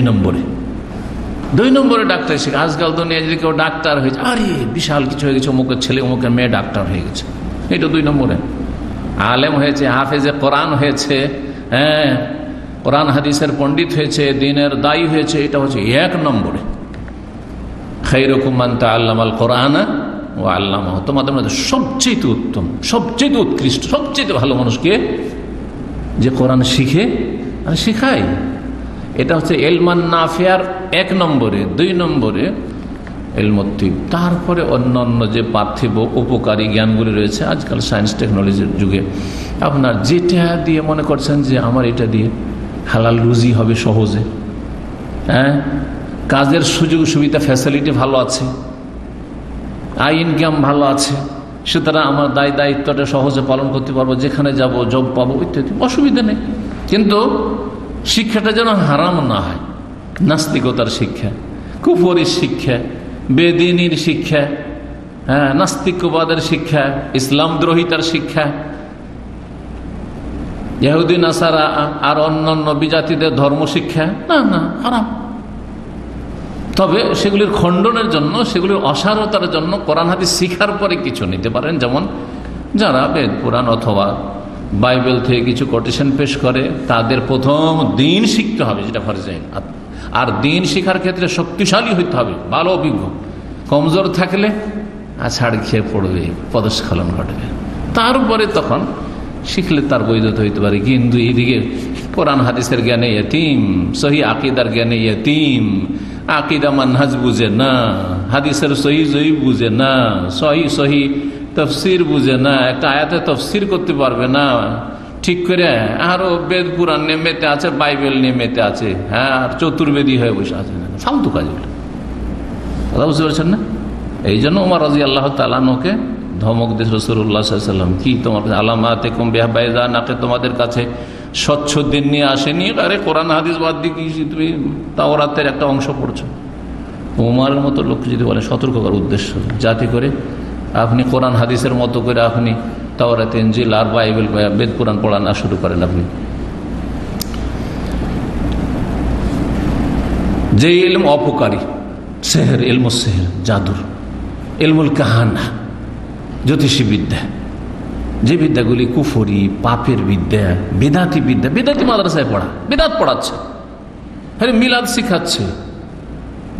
নম্বরে ডাক্তারি শিক্ষা। আজকাল দুনিয়া যদি কেউ ডাক্তার হয়েছে, আরে বিশাল কিছু হয়ে গেছে, অমুকের ছেলে অমুকের মেয়ে ডাক্তার হয়ে গেছে, এটা 2 নম্বরে। আলেম হয়েছে, হাফেজে কোরআন হয়েছে, কোরআন হাদিসের পণ্ডিত হয়েছে, দ্বীনের দায়ী হয়েছে, এটা হচ্ছে 1 নম্বরে। খায়রুকুম মান তাআল্লামাল কোরআন ওয়া আল্লামাহু। তোমাদের মধ্যে সবচেয়ে উত্তম, সবচেয়ে উৎকৃষ্ট, সবচেয়ে ভালো মানুষকে যে কোরআন শিখে আর শিখায়। এটা হচ্ছে ইলমান নাফিয়ার 1 নম্বরে। 2 নম্বরে ইলমুত তিব। তারপরে অন্যান্য যে পার্থিব উপকারী জ্ঞানগুলি রয়েছে, আজকাল সায়েন্স টেকনোলজির যুগে আপনার যেটা দিয়ে মনে করছেন যে আমার এটা দিয়ে হালাল রুজি হবে সহজে, কাজের সুযোগ সুবিধা, ফ্যাসিলিটি ভালো আছে, আয় ইনকাম ভালো আছে, সুতরাং আমার দায়িত্বটা সহজে পালন করতে পারবো, যেখানে যাব জব পাবো ইত্যাদি, অসুবিধা নেই। কিন্তু শিক্ষাটা যেন হারাম না হয়। নাস্তিকতার শিক্ষা, কুফরির শিক্ষা, বেদিনীর শিক্ষা, নাস্তিকবাদের শিক্ষা, ইসলাম দ্রোহিতার শিক্ষা, ইহুদি নাসারা আর অন্যান্য বিজাতিদের ধর্ম শিক্ষা, না হারাম। তবে সেগুলির খণ্ডনের জন্য, সেগুলির অসারতার জন্য কোরআন হাদিস শিখার পরে কিছু নিতে পারেন। যেমন যারা বেদ পুরাণ অথবা বাইবেল থেকে কিছু কোটেশন পেশ করে, তাদের প্রথম দ্বীন শিখতে হবে, যেটা ফরজ আইন। আর দ্বীন শিখার ক্ষেত্রে শক্তিশালী হইতে হবে, ভালো অভিজ্ঞ। কমজোর থাকলে ছাড় খেয়ে পড়বে, পদস্খলন ঘটবে। তারপরে তখন শিখলে তার বৈধতা হইতে পারে। কিন্তু এইদিকে কোরআন হাদিসের জ্ঞানে ইয়তীম, সহি আকিদার জ্ঞানে ইয়তীম, আকিদা মানহাজ বুঝে না, হাদিসের সহি জয়ীফ বুঝে না, সহি তফসির বুঝে না, একটা আয়াতে তফসির করতে পারবে না ঠিক করে, আরো বেদ পুরাণ নিয়ে মেতে আছে, বাইবেল নিয়ে মেতে আছে, আর চতুর্বেদী হয়ে বসে আছে। ফালতু কাজগুলো, কথা বুঝতে পারছেন না? এই জন্য ওমর রাদিয়াল্লাহু তাআলা আনহুকে ধমক দিয়ে রাসূলুল্লাহ সাল্লাল্লাহু আলাইহি ওয়াসাল্লাম, কি তোমার আলামাতে কুম বিহাবাইদা নাকে, তোমাদের কাছে স্বচ্ছ দিন নিয়ে আসেনি? আরে কোরআন হাদিস বাদ দিয়ে কি তুমি তাওরাতের একটা অংশ পড়ছো? ওমরের মতো লোক যদি বলে, সতর্ক করার উদ্দেশ্য, যাতে করে আপনি কোরআন হাদিসের মতো করে আপনি তাওরাত, ইনজিল আর বাইবেল, বেদ পুরাণ পড়া না শুরু করেন। আপনি যে ইলম অপকারী, সেহের, ইলমুস সেহের, জাদুর, ইলমুল কাহানা, জ্যোতিষী বিদ্যা, যে বিদ্যাগুলি কুফরি, পাপের বিদ্যা, বেদাতি বিদ্যা, বেদাতি মাদ্রাসায় পড়া, বেদাত পড়াচ্ছে, মিলাদ শিখাচ্ছে,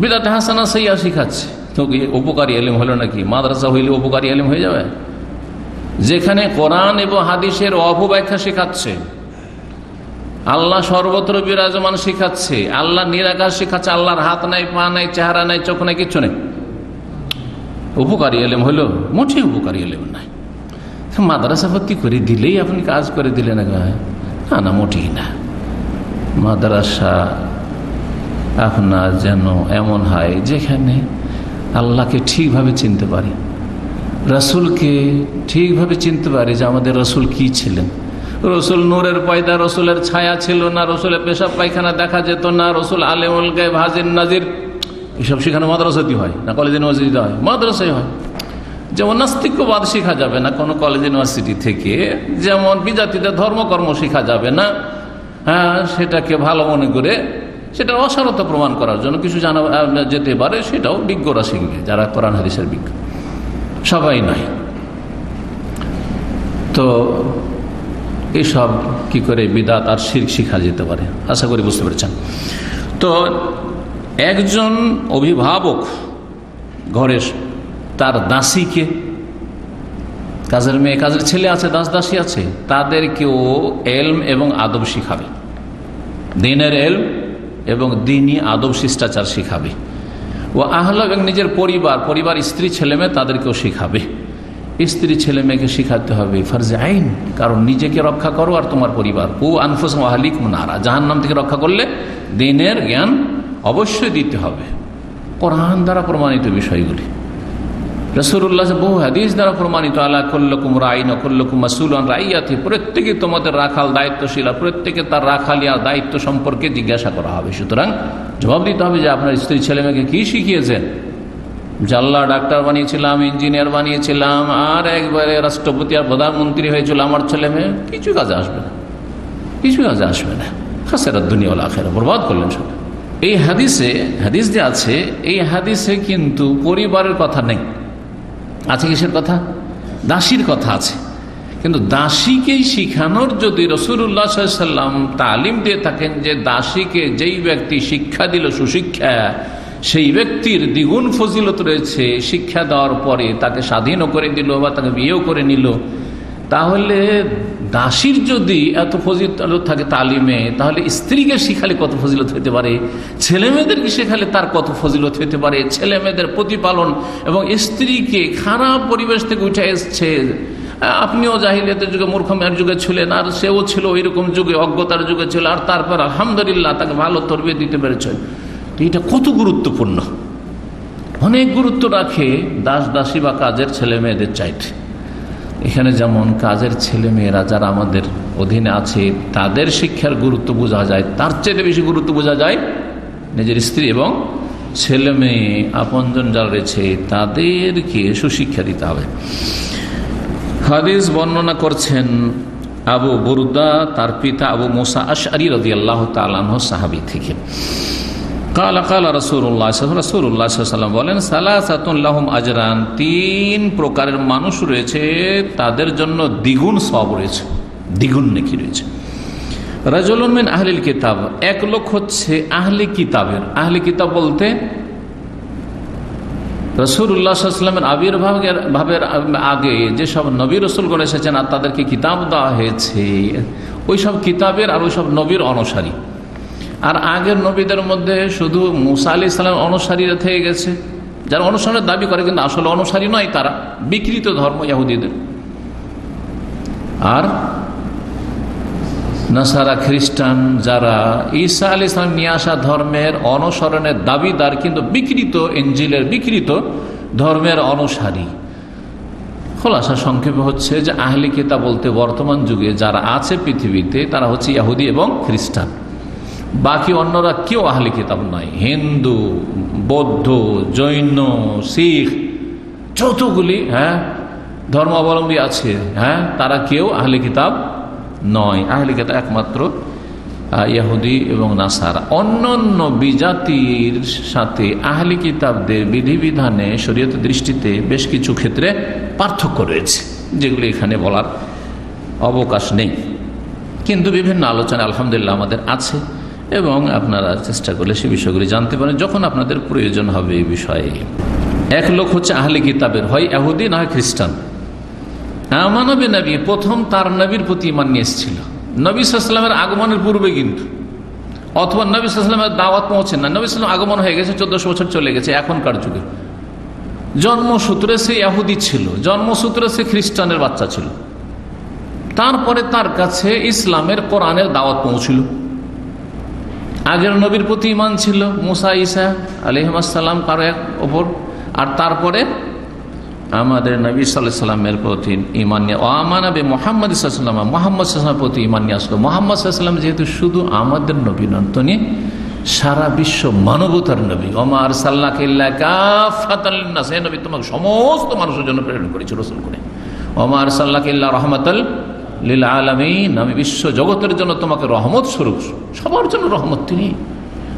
বিদাত হাসানা সাইয়া শিখাচ্ছে। তো উপকারী এলিম হলো নাকি? মাদ্রাসা হইলে উপকারী এলিম হয়ে যাবে? যেখানে কোরআন এবং হাদিসের অপব্যাখ্যা শেখাচ্ছে, আল্লাহ সর্বত্র বিরাজমান শিখাচ্ছে, আল্লাহ নিরাকার শিখাচ্ছে, আল্লাহর হাত নাই, পা নাই, চেহারা নাই, চোখ নাই, কিচ্ছু নেই। উপকারী এলেম হলো? মোটেই উপকারী এলেম নাই। মাদ্রাসা ভর্তি করে দিলেই আপনি কাজ করে দিলেন? না না, মোটেই না। মাদ্রাসা আপনার যেন এমন হয় যেখানে আল্লাহকে ঠিকভাবে চিনতে পারি, রসুলকে ঠিকভাবে চিনতে পারি, যে আমাদের রসুল কি ছিলেন। রসুল নূরের পয়দা, রসুলের ছায়া ছিল না, রসুলের পেশাব পায়খানা দেখা যেত না, রসুল আলেমুল গায়ব, হাজির নাজির, এসব শেখানো মাদ্রাসাতেই হয় না কলেজ ইউনিভার্সিটিতে হয়? মাদ্রাসায় হয়। যেমন নাস্তিক্যবাদ শেখা যাবে না কোনো কলেজ ইউনিভার্সিটি থেকে, যেমন বিজাতিদের ধর্মকর্ম শেখা যাবে না, সেটাকে ভালো মনে করে সেটা অসারতা প্রমাণ করার জন্য কিছু জানা যেতে পারে, সেটাও বিজ্ঞরা শিখবে, যারা কোরআন হাদিসের বিজ্ঞ, সবাই নয়। তো এইসব কি করে বিদআত আর শিরক শিখা যেতে পারে, আশা করি বুঝতে পেরেছেন। তো একজন অভিভাবক ঘরের তার দাসীকে, কাজের মেয়ে কাজের ছেলে আছে, দাস দাসী আছে, তাদেরকেও এলম এবং আদব শিখাবে, দ্বীনের এলম এবং দ্বীনি আদব শিষ্টাচার শিখাবে। ও আহলা, এবং নিজের পরিবার স্ত্রী ছেলে মেয়ে তাদেরকেও শিখাবে। স্ত্রী ছেলে মেয়েকে শিখাতে হবে ফরজে আইন, কারণ নিজেকে রক্ষা করো আর তোমার পরিবার। ও আনফুস ওয়াহলিকুম নারা, জাহান্নাম থেকে রক্ষা করলে দ্বীনের জ্ঞান অবশ্যই দিতে হবে। কোরআন দ্বারা প্রমাণিত বিষয়গুলি, রাসূলুল্লাহ বহু হাদিস দ্বারা প্রমাণিত, আলা কুল্লুকুম রাইন ওয়া কুল্লুকুম মাসউলুন আন রাইয়াতি, প্রত্যেকে তোমাদের রাখাল, দায়িত্বশীল, প্রত্যেকে তার রাখালিয়া দায়িত্ব সম্পর্কে জিজ্ঞাসা করা হবে। সুতরাং জবাব দিতে হবে যে আপনার স্ত্রী ছেলে মেয়েকে কি শিখিয়েছেন। যে আল্লাহ ডাক্তার বানিয়েছিলাম, ইঞ্জিনিয়ার বানিয়েছিলাম, আর একবারে রাষ্ট্রপতি আর প্রধানমন্ত্রী হয়েছিল, আমার ছেলে মেয়ে কিছু কাজে আসবে না, কিছু কাজে আসবে না, খাসিরাত দুনিয়া ওয়াল আখিরাহ, বরবাদ করলেন সব। এই হাদিস যে আছে, এই হাদিসে কিন্তু পরিবারের কথা নেই, আছে কিসের কথা? দাসীর কথা আছে। কিন্তু দাসীকেই শিখানোর যদি রাসূলুল্লাহ সাল্লাল্লাহু আলাইহি ওয়াসাল্লাম তালিম দিয়ে থাকেন, যে দাসীকে যেই ব্যক্তি শিক্ষা দিল সুশিক্ষা, সেই ব্যক্তির দ্বিগুণ ফজিলত রয়েছে, শিক্ষা দেওয়ার পরে তাকে স্বাধীনও করে দিল বা তাকে বিয়েও করে নিল, তাহলে দাসীর যদি এত ফজিলত থাকে তালিমে, তাহলে স্ত্রীকে শিখালে কত ফজিলত হতে পারে, ছেলে মেয়েদেরকে শেখালে তার কত ফজিলত হতে পারে। ছেলে মেয়েদের প্রতিপালন এবং স্ত্রীকে খারাপ পরিবেশ থেকে উঠে এসছে, আপনিও জাহিলিয়াতের যুগে মূর্খমের যুগে ছিলেন, আর সেও ছিল ওইরকম যুগে, অজ্ঞতার যুগে ছিল, আর তারপর আলহামদুলিল্লাহ তাকে ভালো তরবিয়ত দিতে পেরেছেন। এটা কত গুরুত্বপূর্ণ, অনেক গুরুত্ব রাখে দাস দাসী বা কাজের ছেলে মেয়েদের চাইতে। এখানে যেমন কাজের ছেলে মেয়েরা যারা আমাদের অধীনে আছে, তাদের শিক্ষার গুরুত্ব বোঝা যায়, তার চেয়ে বেশি গুরুত্ব বোঝা যায় নিজের স্ত্রী এবং ছেলে মেয়ে আপনজন যারা রয়েছে তাদেরকে সুশিক্ষা দিতে হবে। হাদিস বর্ণনা করছেন আবু বুরদা, তার পিতা আবু মুসা আশআরী রাদিয়াল্লাহু তাআলা আনহু, সাহাবী থেকে। কালা কালা রাসূলুল্লাহ সাল্লাল্লাহু আলাইহি ওয়াসাল্লাম বলেন, সালাসাতুন লাহুম আজরান, তিন প্রকারের মানুষ রয়েছে, তাদের জন্য দ্বিগুণ সওয়াব রয়েছে, দ্বিগুণ নেকি রয়েছে। রাজুলুন মিন আহলিল কিতাব, এক লোক হচ্ছে আহলে কিতাবের। আহলে কিতাব বলতে রাসূলুল্লাহ সাল্লাল্লাহু আলাইহি ওয়াসাল্লামের আবির্ভাবের আগে যেসব নবী রাসূলগণ এসেছেন আর তাদেরকে কিতাব দেওয়া হয়েছে, ওই সব কিতাবের আর ওই সব নবীর অনুসারী। আর আগের নবীদের মধ্যে শুধু মুসা আলাইহিস সালাম অনুসারীরা থেকে গেছে, যারা অনুসরণের দাবি করে কিন্তু আসলে অনুসারী নয়, তারা বিকৃত ধর্ম ইহুদিদের। আর নাসারা খ্রিস্টান যারা ঈসা আলাইহিস সালাম নিয়ে আসা ধর্মের অনুসরণের দাবিদার, কিন্তু বিকৃত ইনজিলের বিকৃত ধর্মের অনুসারী। খোলাসা সংক্ষেপে হচ্ছে যে আহলে কিতাব বলতে বর্তমান যুগে যারা আছে পৃথিবীতে তারা হচ্ছে ইহুদি এবং খ্রিস্টান, বাকি অন্যরা কেউ আহলে কিতাব নয়। হিন্দু, বৌদ্ধ, জৈন, শিখ, যতগুলি ধর্মাবলম্বী আছে, তারা কেউ আহলে কিতাব নয়। আহলে কিতাব একমাত্র ইহুদি এবং নাসারা। অন্যান্য বিজাতির সাথে আহলে কিতাবদের বিধিবিধানে শরীয়তের দৃষ্টিতে বেশ কিছু ক্ষেত্রে পার্থক্য রয়েছে, যেগুলো এখানে বলার অবকাশ নেই, কিন্তু বিভিন্ন আলোচনা আলহামদুলিল্লাহ আমাদের আছে, এবং আপনারা চেষ্টা করলে সে বিষয়গুলি জানতে পারেন যখন আপনাদের প্রয়োজন হবে এই বিষয়ে। এক লোক হচ্ছে আহলে কিতাবের, হয় ইহুদি না হয় খ্রিস্টান। আমানা বিনবী, প্রথম তার নবীর প্রতি ঈমান নিয়ে এসেছিল, নবী সাল্লাল্লাহু আলাইহি ওয়াসাল্লামের আগমনের পূর্বে কিন্তু, অথবা নবী সাল্লাল্লাহু আলাইহি ওয়াসাল্লামের দাওয়াত পৌঁছেন না, নবী সাল্লাল্লাহু আলাইহি ওয়াসাল্লাম আগমন হয়ে গেছে, 1400 বছর চলে গেছে এখনকার যুগে। জন্মসূত্রে সে ইহুদি ছিল, জন্মসূত্রে সে খ্রিস্টানের বাচ্চা ছিল, তারপরে তার কাছে ইসলামের কোরআনের দাওয়াত পৌঁছিল। আগের নবীর প্রতি ঈমান ছিল, মুসা ঈসা আলাইহিস সালাম কারো এক ওপর, আর তারপরে আমাদের নবী সাল্লাল্লাহু আলাইহি ওয়াসাল্লামের প্রতি ঈমান নিয়ে আমানা বে মুহাম্মদ সাল্লাল্লাহু আলাইহি ওয়াসাল্লাম, মুহাম্মদ সাল্লাল্লাহু আলাইহি ওয়াসাল্লামের প্রতি ঈমান নিয়ে আসলো। মুহাম্মদ সাল্লাল্লাহু আলাইহি ওয়াসাল্লাম যেহেতু শুধু আমাদের নবী নন, তিনি সারা বিশ্ব মানবতার নবী। ওমা আরসালনাকা ইল্লা কাফাতাল লিন্নাস, হে নবী তোমাকে সমস্ত মানুষের জন্য প্রেরণ করেছি রাসূল করে। ওমা আরসালনাকা ইল্লা রাহমাতাল লিল আলামিন, আমি বিশ্ব জগতের জন্য তোমাকে রহমত স্বরূপ, সবার জন্য রহমত তিনি।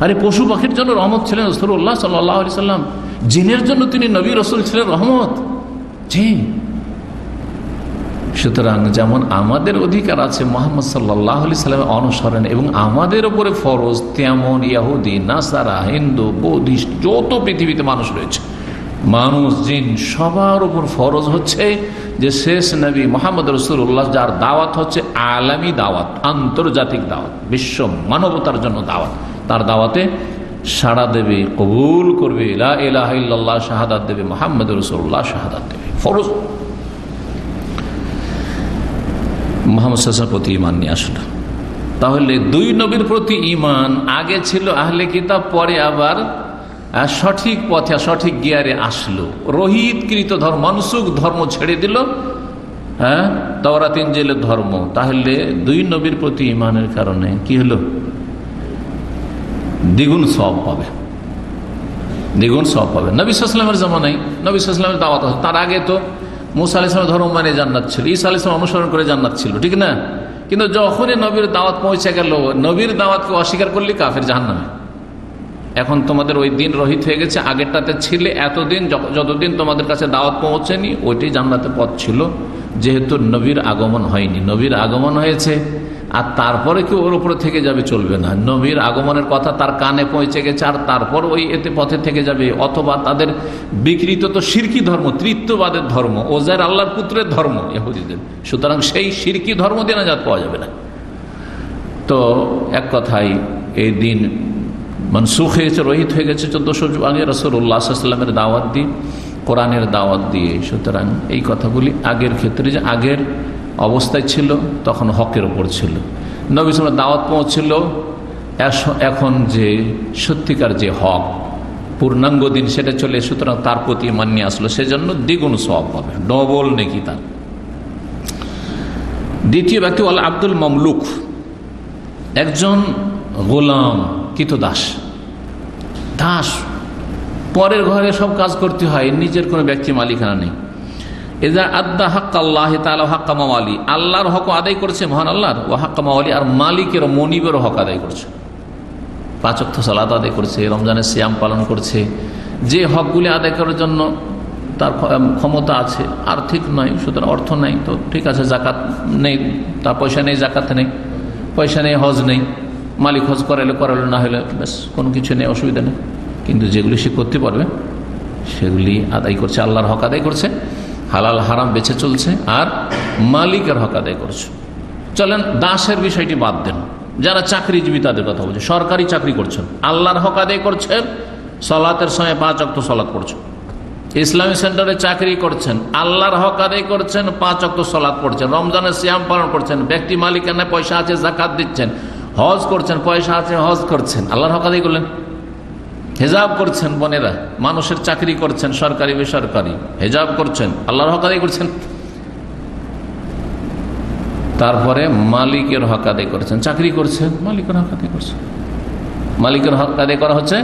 আরে পশু পাখির জন্য রহমত ছিলেন রাসূলুল্লাহ সাল্লাল্লাহু আলাইহি সাল্লাম, জিনের জন্য তিনি নবী রাসূল ছিলেন রহমত। জি, সুতরাং যেমন আমাদের অধিকার আছে মুহাম্মদ সাল্লাল্লাহু আলাইহি সাল্লামের অনুসরণ এবং আমাদের উপরে ফরজ, তেমন ইহুদি, নাসারা, হিন্দু, বৌদ্ধিস্ট যত পৃথিবীতে মানুষ রয়েছে, মানুষ জিন সবার উপর ফরজ হচ্ছে যে শেষ নবী মুহাম্মদ রাসূলুল্লাহ, যার দাওয়াত হচ্ছে আলামী দাওয়াত, আন্তর্জাতিক দাওয়াত, বিশ্ব মানবতার জন্য দাওয়াত, তার দাওয়াতে সাড়া দেবে, কবুল করবে, লা ইলাহা ইল্লাল্লাহ শাহাদাত দেবে, মুহাম্মদ রাসূলুল্লাহ শাহাদাত দেবে, ফরজ। মুহাম্মদ সাল্লাল্লাহু আলাইহি ওয়াসাল্লামের প্রতি ঈমান নিয়ে আসলো। তাহলে দুই নবীর প্রতি ঈমান, আগে ছিল আহলে কিতাব, পরে আবার সঠিক পথে সঠিক গিয়ারে আসলো, রহিতকৃত ধর্ম, মানসুখ ধর্ম ছেড়ে দিল, তাওরাত ইনজিলের ধর্ম। তাহলে দুই নবীর প্রতি ঈমানের কারণে কি হলো? দ্বিগুণ সওয়াব পাবে, দ্বিগুণ সওয়াব পাবে। নবী সাল্লাল্লাহু আলাইহি ওয়াসাল্লামের জামানায় নবী সাল্লাল্লাহু আলাইহি ওয়াসাল্লামের দাওয়াত, তার আগে তো মুসা আলাইহিস সালামের ধর্ম মানে জান্নাত ছিল, ঈসা আলাইহিস সালাম অনুসরণ করে জান্নাত ছিল, ঠিক না? কিন্তু যখনই নবীর দাওয়াত পৌঁছে গেল, নবীর দাওয়াতকে অস্বীকার করলে কাফের, জাহান্নামে। এখন তোমাদের ওই দিন রহিত হয়ে গেছে, আগেরটাতে ছিলে এতদিন, যতদিন তোমাদের কাছে দাওয়াত পৌঁছেনি ওইটাই জান্নাতের পথ ছিল, যেহেতু নবীর আগমন হয়নি। নবীর আগমন হয়েছে আর তারপরে কেউ ওর উপরে থেকে যাবে, চলবে না। নবীর আগমনের কথা তার কানে পৌঁছে গেছে আর তারপর ওই এতে পথে থেকে যাবে, অথবা তাদের বিকৃত তো শিরকি ধর্ম, তৃতীয়বাদের ধর্ম, ওজাইর আল্লাহর পুত্রের ধর্ম ইহুদিদের, সুতরাং সেই শিরকি ধর্ম দিয়ে নাজাত পাওয়া যাবে না। তো এক কথায় এই দিন মনসুখ হয়েছে, রহিত হয়ে গেছে 1400 আগে রাসূলুল্লাহ সাল্লাল্লাহু আলাইহি ওয়াসাল্লামের দাওয়াত দিয়ে, কোরআনের দাওয়াত দিয়ে। সুতরাং এই কথাগুলি আগের ক্ষেত্রে, যে আগের অবস্থায় ছিল তখন হকের ওপর ছিল, নবী সাল্লাল্লাহু আলাইহি ওয়াসাল্লাম দাওয়াত পৌঁছছিল, এখন যে সত্যিকার যে হক পূর্ণাঙ্গ দিন সেটা চলে, সুতরাং তার প্রতি ঈমান নিয়ে আসলো, সেজন্য দ্বিগুণ সওয়াব পাবে, ডবল নেকি তার। দ্বিতীয় ব্যক্তি হল আব্দুল মামলুক, একজন গোলাম, কৃতদাস, দাস, পরের ঘরে সব কাজ করতে হয়, নিজের কোনো ব্যক্তি মালিকানা নেই। এজা আদ্দা হাক্কা আল্লাহ তাআলা হাক্কা মাওয়ালি, আল্লাহর হক আদায় করছে, মহান আল্লাহর, ও হাক্কা মাওয়ালি, আর মালিকের মনিবের হক আদায় করছে, 5 ওয়াক্ত সালাত আদায় করছে, রমজানের সিয়াম পালন করছে, যে হকগুলি আদায় করার জন্য তার ক্ষমতা আছে, আর্থিক নয়, সুতরাং অর্থ নেই, তো ঠিক আছে, জাকাত নেই, তার পয়সা নেই, জাকাত নেই, পয়সা নেই, হজ নেই, মালিক হজ করাইলে করালো, না হলে বেশ কোনো কিছু নেই, অসুবিধা নেই। কিন্তু যেগুলি সে করতে পারবে সেগুলি আদায় করছে, আল্লাহর হক আদায় করছে, হালাল হারাম বেছে চলছে, আর মালিকের হক আদায় করছে। চলেন দাসের বিষয়টি বাদ দেন, যারা চাকরিজীবী তাদের কথা বলছে, সরকারি চাকরি করছেন, আল্লাহর হক আদায় করছেন, সালাতের সময় 5 ওয়াক্ত সালাত পড়ছেন, ইসলামী সেন্টারে চাকরি করছেন, আল্লাহর হক আদায় করছেন, 5 ওয়াক্ত সালাত পড়ছেন, রমজানের সিয়াম পালন করছেন, ব্যক্তি মালিকানায় পয়সা আছে, যাকাত দিচ্ছেন, হজ করছেন, পয়সা আছে, হজ করছেন, আল্লাহর হক আদায় করলেন। হেজাব করছেন, বোনেরা মানুষের চাকরি করছেন, সরকারি বেসরকারি, হেজাব করছেন, আল্লাহর হক আদায় করছেন। তারপরে মালিকের হক আদায় করছেন, চাকরি করছেন, মালিকের হক আদায় করছেন। মালিকের হক আদায় করা হচ্ছে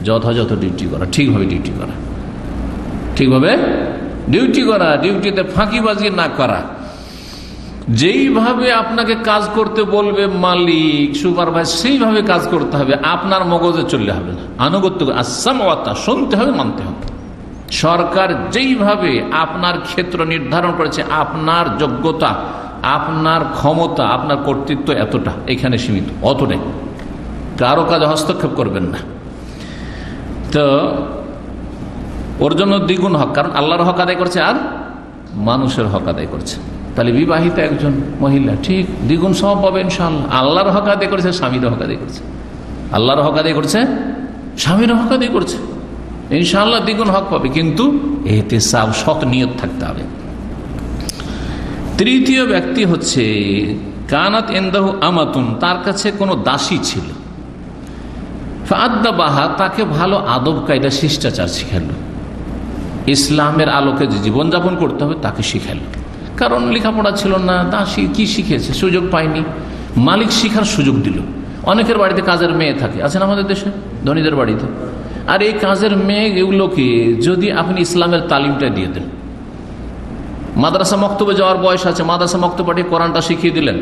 যথাযথ ডিউটি করা, ঠিকভাবে ডিউটি করা, ঠিকভাবে ডিউটি করা, ডিউটিতে ফাঁকিবাজি না করা। যেইভাবে আপনাকে কাজ করতে বলবে মালিক, সুপারভাইজার, সেইভাবে কাজ করতে হবে, আপনার মগজে চললে হবে না, আনুগত্য, আসামওয়াতা, শুনতে হবে, মানতে হবে। সরকার যেইভাবে আপনার ক্ষেত্র নির্ধারণ করেছে, আপনার যোগ্যতা, আপনার ক্ষমতা, আপনার কর্তৃত্ব এতটা, এখানে সীমিত, অতটাই, কারো কাজে হস্তক্ষেপ করবেন না। তো ওর জন্য দ্বিগুণ হক, কারণ আল্লাহর হক আদায় করছে আর মানুষের হক আদায় করছে। তাহলে বিবাহিত একজন মহিলা ঠিক দ্বিগুণ সওয়াব পাবে ইনশাআল্লাহ। আল্লাহর হক আদায় করেছে, স্বামীর হক আদায় করছে, আল্লাহর হক আদায় করছে, স্বামীর হক আদায় করছে, ইনশাআল্লাহ দ্বিগুণ হক পাবে। কিন্তু ইহতিসাব, সৎ নিয়ত থাকতে হবে। তৃতীয় ব্যক্তি হচ্ছে কানাত ইনদাহু আমাতুন, তার কাছে কোনো দাসী ছিল, ফাআদ্দাবাহা, তাকে ভালো আদব কায়দা শিষ্টাচার শিখালো, ইসলামের আলোকে যে জীবনযাপন করতে হবে তাকে শিখালো। কারণ লেখাপড়া ছিল না, দাসী কি শিখেছে, সুযোগ পায়নি, মালিক শিখার সুযোগ দিল। অনেকের বাড়িতে কাজের মেয়ে থাকে, আছেন আমাদের দেশে ধনীদের বাড়িতে, আর এই কাজের মেয়ে এগুলোকে যদি আপনি ইসলামের তালিমটা দিয়ে দেন, মাদ্রাসা মক্তবে যাওয়ার বয়স আছে, মাদ্রাসা মক্তব পাঠিয়ে কোরআনটা শিখিয়ে দিলেন,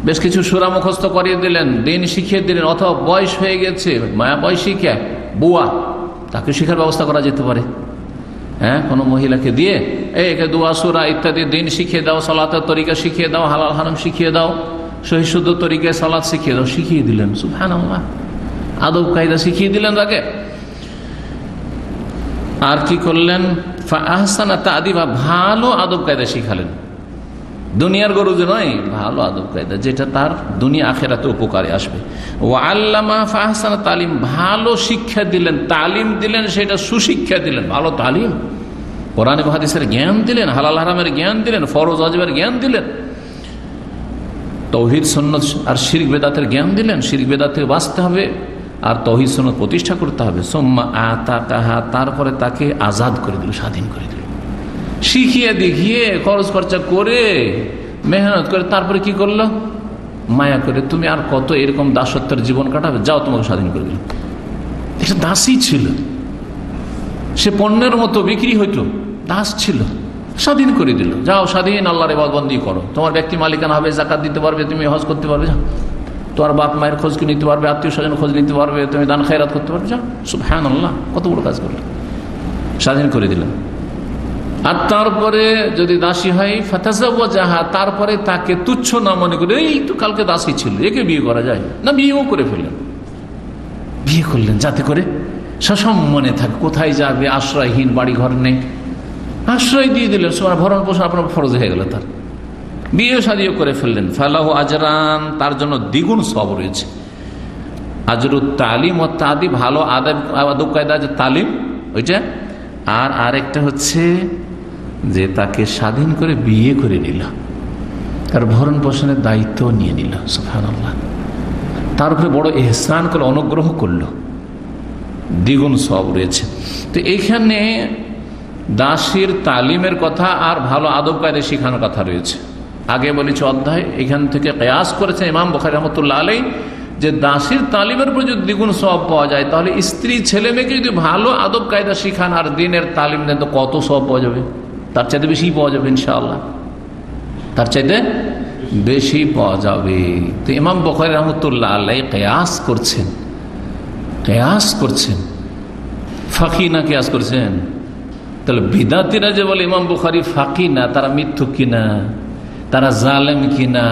বেশ কিছু সূরা মুখস্থ করিয়ে দিলেন, দিন শিখিয়ে দিলেন, অথবা বয়স হয়ে গেছে, মায়া বয়সিকা বুয়া, তাকে শিখার ব্যবস্থা করা যেতে পারে। হ্যাঁ, কোনো মহিলাকে দিয়ে একে দুয়া সূরা ইত্যাদি দিন শিখিয়ে দাও, সালাতের তরিকা শিখিয়ে দাও, হালাল হারাম শিখিয়ে দাও, সহি শুদ্ধ তরিকায় সালাত শিখিয়ে দাও, শিখিয়ে দিলেন, সুবহানাল্লাহ, আদব কায়দা শিখিয়ে দিলেন তাকে। আর কি করলেন, ফাআহসানা তা'দিবা, ভালো আদব কায়দা শিখালেন, দুনিয়ার গরুজ নয়, ভালো আদব কায়দা যেটা তার দুনিয়া আখিরাতে উপকারে আসবে। ওয়া আল্লামা ফাআহসানা তালিম, ভালো শিক্ষা দিলেন, তালিম দিলেন, সেটা সুশিক্ষা দিলেন, ভালো তালিম, কোরআন এবং হাদিসের জ্ঞান দিলেন, হালাল হারামের জ্ঞান দিলেন, ফরজ ওয়াজিবের জ্ঞান দিলেন, তাওহীদ সুন্নাত আর শিরক বেদাতের জ্ঞান দিলেন, শিরক বেদাত থেকে বাঁচতে হবে আর তাওহীদ সুন্নাত প্রতিষ্ঠা করতে হবে। সুম্মা আতাকাহা, তারপরে তাকে আজাদ করে দিল, স্বাধীন করে দিল, শিখিয়ে দেখিয়ে খরচ খরচা করে মেহনত করে, তারপরে কি করলো, মায়া করে, তুমি আর কত এরকম দাসত্বের জীবন কাটাবে, যাও, তোমাকে স্বাধীন করে দিল। একটা দাসী ছিল, সে পণ্যের মতো বিক্রি হইতো, দাস ছিল, স্বাধীন করে দিল, যাও স্বাধীন আল্লাহর ইবাদতবন্দি করো, তোমার ব্যক্তি মালিকানা হবে, যাকাত দিতে পারবে, তুমি হজ করতে পারবে, যাও, তোমার বাপ মায়ের খোঁজ নিতে পারবে, আত্মীয় স্বজন খোঁজ নিতে পারবে, তুমি দান খায়রাত করতে পারবে, যাও, সুবহানাল্লাহ, কত বড় কাজ করলো, স্বাধীন করে দিলেন। আর তারপরে যদি দাসী হয় ফাতাজাওয়াজাহা, তারপরে তাকে তুচ্ছ না মনে করে, এই তো কালকে দাসী ছিল, একে বিয়ে করা যায় না, বিয়েও করে ফেললেন, বিয়ে করলেন যাতে করে সসম্মানে থাকে, কোথায় যাবে, আশ্রয়হীন, বাড়ি ঘর নেই, আশ্রয় দিয়ে দিলেন, সবার ভরণ পোষণ আপনার ফরজ হয়ে গেল, তার বিয়ে শাদিও করে ফেললেন। ফালাহু আজরান, তার জন্য দ্বিগুণ সওয়াব রয়েছে। আজরুত তালিম ও তাদিব, ভালো আদব কায়দা যে তালিম ওইটা, আর আরেকটা হচ্ছে যে তাকে স্বাধীন করে বিয়ে করে নিল, তার ভরণ পোষণের দায়িত্ব নিয়ে নিল, সুবহানাল্লাহ, তার উপরে বড় ইহসান করে, অনুগ্রহ করলো, দ্বিগুণ সওয়াব রয়েছে। তো এইখানে দাসীর তালিমের কথা আর ভালো আদব কায়দা শেখানোর কথা রয়েছে। আগে বলেছি অধ্যায়, এখান থেকে কিয়াস করেছে ইমাম বুখারী রাহমাতুল্লাহ আলাইহি যে দাসীর তালিমের উপর যদি দ্বিগুণ সওয়াব পাওয়া যায়, তাহলে স্ত্রী ছেলে মেয়েকে যদি ভালো আদব কায়দা শিখান আর দিনের তালিম দেন, তো কত সওয়াব পাওয়া যাবে, তার চাইতে বেশি পাওয়া যাবে ইনশাআল্লাহ, তার চাইতে বেশি পাওয়া যাবে। তো ইমাম বুখারী রাহমাতুল্লাহ আলাইহি কিয়াস করছেন, ফাকি না কিয়াস করছেন। তাহলে বিদাতিরা যে বলে ইমাম বুখারী ফাকি না, তারা মিথ্যুক কিনা, তারা জালেম কিনা,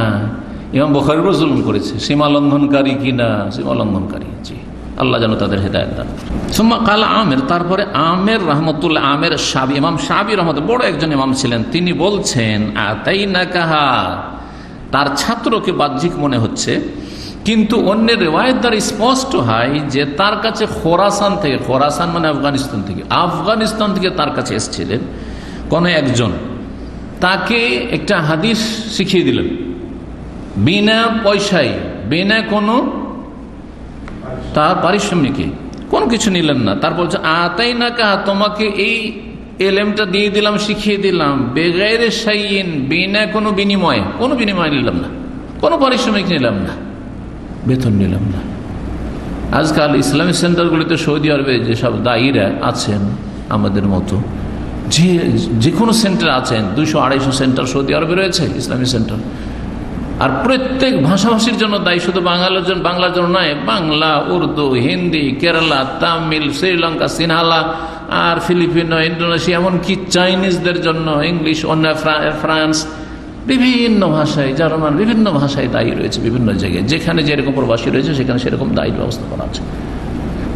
ইমাম বুখারীর উপর জুলুম করেছে, সীমা লঙ্ঘনকারী কিনা, সীমা লঙ্ঘনকারী, জি, আল্লাহ যেন তাদের হেদায়েত দান। সুম্মা কালা আমের, তারপরে আমের রহমতুল্লাহ, আমের শাবি, ইমাম শাবি রহমতুল্লাহ বড় একজন ইমাম ছিলেন, তিনি বলছেন আতাইনাকাহা, তার ছাত্রকে বাহ্যিক মনে হচ্ছে, কিন্তু অন্যের রিওয়ায়াত দ্বারা স্পষ্ট হয় যে তার কাছে খোরাসান থেকে, খোরাসান মানে আফগানিস্তান থেকে তার কাছে এসেছিলেন কোন একজন, তাকে একটা হাদিস শিখিয়ে দিলেন বিনা পয়সায়, বিনা কোনো তার পারিশ্রমিকে, কোনো কিছু নিলেন না। তার বলছে আতাইনাকা, তোমাকে এই এলেমটা দিয়ে দিলাম, শিখিয়ে দিলাম, বেগাইরে শাইইন, বিনা কোনো বিনিময়, কোনো বিনিময় নিলাম না, কোনো পারিশ্রমিক নিলাম না, বেতন নিলাম না। আজকাল ইসলামিক সেন্টারগুলিতে সৌদি আরবে যেসব দায়ীরা আছেন আমাদের মতো, যে কোনো সেন্টার আছেন, 200-250 সেন্টার সৌদি আরবে রয়েছে ইসলামিক সেন্টার, আর প্রত্যেক ভাষাভাষীর জন্য দায়ী, শুধু বাংলার জন্য নয়, বাংলা, উর্দু, হিন্দি, কেরালা, তামিল, শ্রীলঙ্কা, সিনহালা, আর ফিলিপিনো, ইন্দোনেশিয়া, এমনকি চাইনিজদের জন্য ইংলিশ, অন্য ফ্রান্স, বিভিন্ন ভাষায়, জার্মান, বিভিন্ন ভাষায় দায়ী রয়েছে বিভিন্ন জায়গায়, যেখানে যেরকম প্রবাসী রয়েছে সেখানে সেরকম দায়ীর ব্যবস্থা করা আছে।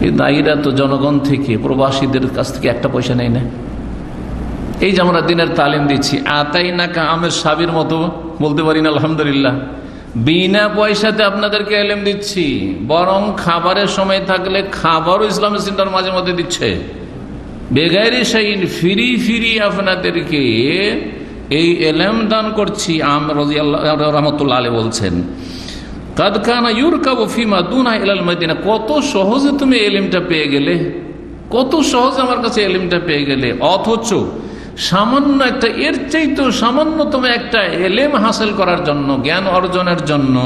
এই দায়ীরা তো জনগণ থেকে, প্রবাসীদের কাছ থেকে একটা পয়সা নেয় না, এই যে আমরা দিনের তালিম দিচ্ছি, আতাই না আমের সাবির মতো বলতে পারি না আলহামদুলিল্লাহ। বিনা পয়সাতে আপনাদেরকে এলেম দিচ্ছি, বরং খাবারের সময় থাকলে খাবারও ইসলামিক সেন্টার মাঝে মধ্যে দিচ্ছে। বেগাইরে শাইন ফিরি ফিরি আপনাদেরকে এই এলেম দান করছি। রহমতুল্লাহ আলাইহি বলছেন, কাদ কানা ইউরকাবু ফিমা দুনা ইলাল মদিনা, কত সহজে তুমি এলেমটা পেয়ে গেলে, কত সহজে আমার কাছে এলেমটা পেয়ে গেলে, অথচ সামান্য একটা, এর চাইতে সামান্যতম একটা এলেম হাসিল করার জন্য, জ্ঞান অর্জনের জন্য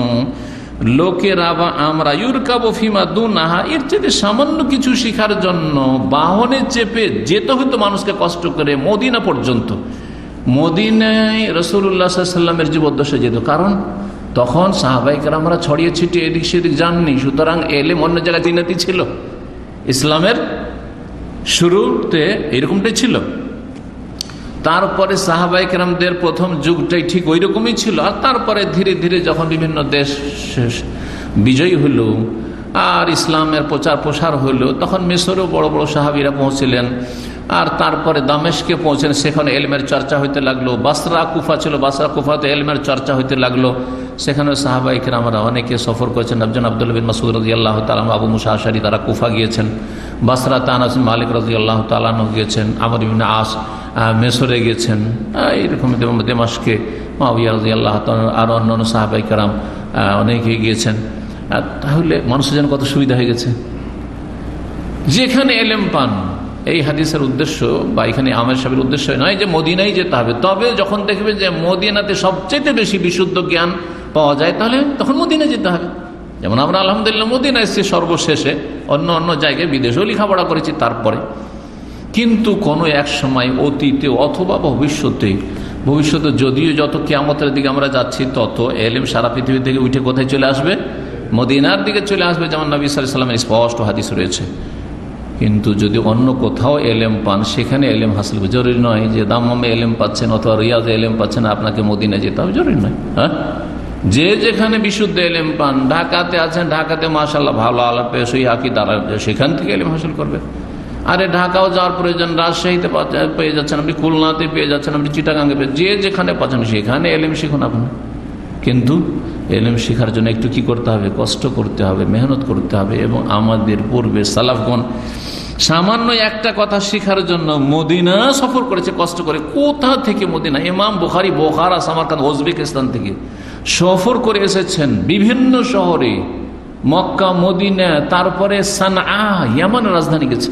লোকেরা বা আমরা ইউরকাবু ফিমা দুনাহা, এর চাইতে সামান্য কিছু শিখার জন্য বাহনে চেপে যেতে হতো মানুষকে কষ্ট করে মদিনা পর্যন্ত। মদিনায় রাসূলুল্লাহ সাল্লাল্লাহু আলাইহি ওয়াসাল্লামের জীবদ্দশায় যেত, কারণ তখন সাহাবায়ে কেরামরা ছড়িয়ে ছিটিয়ে এদিক সেদিক যাননি, সুতরাং এলেম অন্য জায়গায় জিনাতি ছিল। ইসলামের শুরুতে এরকমটাই ছিল। তারপরে সাহাবায়ে কেরামদের প্রথম যুগটাই ঠিক ওই রকমই ছিল। আর তারপরে ধীরে ধীরে যখন বিভিন্ন দেশ বিজয়ী হইল আর ইসলামের প্রচার প্রসার হইল, তখন মিশরেও বড় বড় সাহাবীরা পৌঁছিলেন। আর তারপরে দামেস্কে পৌঁছেন, সেখানে এলমের চর্চা হইতে লাগলো। বাসরা কুফা ছিল, বাসরা কুফাতে এলমের চর্চা হইতে লাগলো। সেখানে সাহাবায়ে কেরামরা অনেকে সফর করেছেন। আব্দুল্লাহ বিন মাসউদ রাদিয়াল্লাহু তাআলা, আবু মুসা আশআরী তারা কুফা গিয়েছেন। বাসরাতে আনাস বিন মালিক রাদিয়াল্লাহু তাআলা গিয়েছেন। আমর ইবনে আস মিশরে গিয়েছেন। এইরকম দামেস্কে মুআবিয়া রাদিয়াল্লাহু তাআলা আর অন্যান্য সাহাবায়ে কেরাম অনেকেই গিয়েছেন। তাহলে মানুষের যেন কত সুবিধা হয়ে গেছে, যেখানে এলেম পান। এই হাদিসের উদ্দেশ্য বা এখানে আমের সাহেবের উদ্দেশ্য নয় যে মদিনায় যেতে হবে, তবে যখন দেখবে যে মদিনাতে সবচেয়ে বেশি বিশুদ্ধ জ্ঞান পাওয়া যায়, তাহলে তখন মদিনায় যেতে হবে। যেমন আমরা আলহামদুলিল্লাহ মদিনায় এসেছি সর্বশেষে, অন্য অন্য জায়গায় বিদেশেও লেখাপড়া করেছি তারপরে। কিন্তু কোনো এক সময় অতীতে অথবা ভবিষ্যতে যদিও যত কিয়ামতের দিকে আমরা যাচ্ছি, তত এলেম সারা পৃথিবী থেকে উঠে কোথায় চলে আসবে? মদিনার দিকে চলে আসবে, যেমন নবী সাল্লাল্লাহু আলাইহি ওয়াসাল্লামের স্পষ্ট হাদিস রয়েছে। কিন্তু যদি অন্য কোথাও এলেম পান, সেখানে এলেম হাসিল করবে। জরুরি নয় যে দাম্মামে এলেম পাচ্ছেন অথবা রিয়াজে এলেম পাচ্ছেন আপনাকে মদিনায় যেতে হবে, জরুরি নয়। হ্যাঁ, যে যেখানে বিশুদ্ধ এলেম পান, ঢাকাতে আছেন, ঢাকাতে মাশাআল্লাহ ভালো আলাপ পেশ আকিদার, সেখান থেকে এলেম হাসিল করবে। আরে ঢাকাও যাওয়ার প্রয়োজন, রাজশাহীতে পেয়ে যাচ্ছেন আপনি, খুলনাতে পেয়ে যাচ্ছেন আপনি, চিটাগাঙ্গে পেয়ে, যে যেখানে পাচ্ছেন সেখানে এলেম শিখুন আপনি। কিন্তু এলেম শেখার জন্য একটু কি করতে হবে? কষ্ট করতে হবে, মেহনত করতে হবে। এবং আমাদের পূর্বে সালাফগণ সামান্য একটা কথা শেখার জন্য মদিনা সফর করেছে কষ্ট করে। কোথা থেকে মদিনা? ইমাম বুখারী বোখারা, সামারকান্দ, উজবেকিস্তান থেকে সফর করে এসেছেন বিভিন্ন শহরে, মক্কা, মদিনা, তারপরে সানআ, ইয়ামানের রাজধানী গেছে।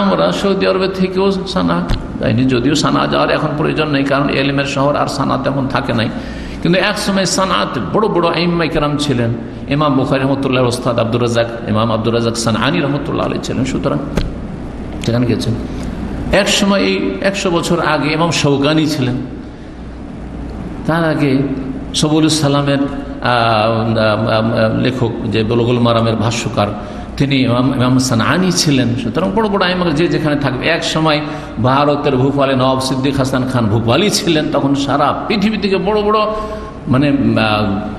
আমরা সৌদি আরবের থেকেও সানা যাইনি, যদিও সানা যাওয়ার এখন প্রয়োজন নেই, কারণ এলেমের শহর আর সানা তেমন থাকে নাই। কিন্তু এক সময় সানাতে বড় বড় আইম্মাই কেরাম ছিলেন। ইমাম বুখারী রহমতুল্লাহ ওস্তাদ আব্দুর রাজ্জাক, ইমাম আব্দুর রাজ্জাক সানআনী রহমতুল্লাহ আলাইহি ছিলেন। সুতরাং সেখানে গেছেন। এক সময় এই 100 বছর আগে ইমাম শৌকানি ছিলেন। তার আগে সবুলুস সালামের লেখক, যে বুলুগুল মারামের ভাষ্যকার, তিনি ইমাম সানআনী ছিলেন। সুতরাং বড় বড় আইম্মা যে যেখানে থাকবে। এক সময় ভারতের ভূপালে নবাব সিদ্দিক হাসান খান ভূপালি ছিলেন। তখন সারা পৃথিবী থেকে বড় বড়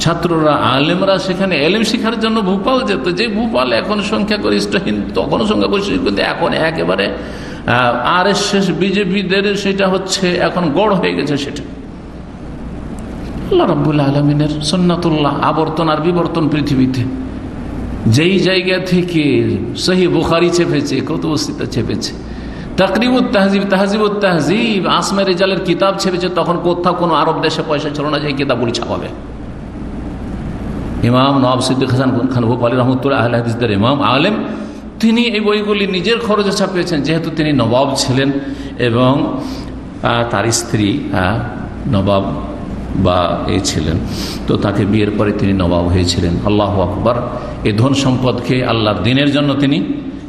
ছাত্ররা, আলেমরা সেখানে এলেম শিখার জন্য ভূপাল যেত। যে ভূপাল এখন সংখ্যাগরিষ্ঠহীন, তখনও সংখ্যাগরিষ্ঠ, কিন্তু এখন একেবারে আরএসএস বিজেপিদের সেটা হচ্ছে এখন গড় হয়ে গেছে। সেটা আল্লাহ রাব্বুল আলামিনের সুন্নাতুল্লাহ, আবর্তন আর বিবর্তন পৃথিবীতে। যেই জায়গা থেকে সহিহ বুখারী ছেপেছে, কুতুবুস-সিত্তা ছেপেছে, তাকরিবুত তাহজিব, তাহজিবুত তাহজিব, আসমে রিজালের কিতাব ছেপেছে, তখন কোথাও কোনো আরব দেশে পয়সা ছিল না যে এই কিতাবগুলি ছাপাবে। ইমাম নওয়াব সিদ্দিক হাসান খান ভূপালী রহমতুল্লাহ আহলে হাদিসদের ইমাম, আলেম, তিনি এই বইগুলি নিজের খরচে ছাপিয়েছেন, যেহেতু তিনি নবাব ছিলেন এবং তার স্ত্রী নবাব বা এই ছিলেন, তো তাকে বিয়ের পরে তিনি নবাব হয়েছিলেন। আল্লাহু আকবার। এই ধন সম্পদকে আল্লাহর দ্বীনের জন্য তিনি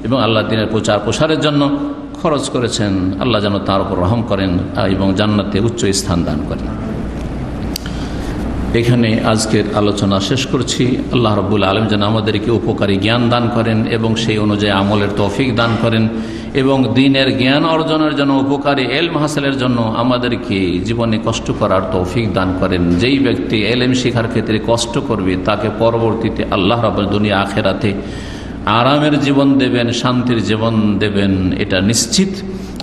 এবং আল্লাহর দ্বীনের প্রচার প্রসারের জন্য খরচ করেছেন। আল্লাহ যেন তার উপর রহম করেন এবং জান্নাতে উচ্চ স্থান দান করেন। এখানে আজকের আলোচনা শেষ করছি। আল্লাহ রাব্বুল আলামিন যেন আমাদেরকে উপকারী জ্ঞান দান করেন এবং সেই অনুযায়ী আমলের তৌফিক দান করেন এবং দ্বীনের জ্ঞান অর্জনের জন্য, উপকারী এলম হাসিলের জন্য আমাদেরকে জীবনে কষ্ট করার তৌফিক দান করেন। যেই ব্যক্তি এলম শিখার ক্ষেত্রে কষ্ট করবে, তাকে পরবর্তীতে আল্লাহ রাব্বুল দুনিয়া আখিরাতে আরামের জীবন দেবেন, শান্তির জীবন দেবেন, এটা নিশ্চিত।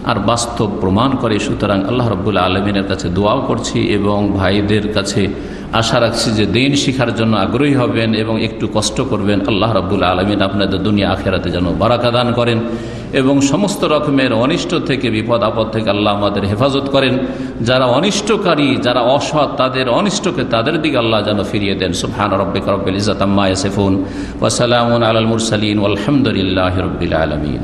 আর বাস্তব প্রমাণ করে। সুতরাং আল্লাহ রাব্বুল আলামিনের কাছে দোয়াও করছি এবং ভাইদের কাছে আশা রাখছি যে দিন শিখার জন্য আগ্রহী হবেন এবং একটু কষ্ট করবেন। আল্লাহ রাব্বুল আলামিন আপনাদের দুনিয়া আখিরাতে যেন বারাকা দান করেন এবং সমস্ত রকমের অনিষ্ট থেকে, বিপদ আপদ থেকে আল্লাহ আমাদের হেফাজত করেন। যারা অনিষ্টকারী, যারা অসৎ, তাদের অনিষ্টকে তাদের দিকে আল্লাহ যেন ফিরিয়ে দেন। সুবহান রাব্বিকা রাব্বিল ইজ্জাতি আম্মা ইয়াসিফুন ওয়া সালামুন আলাল মুরসালিন ওয়াল হামদুলিল্লাহি রাব্বিল আলামিন।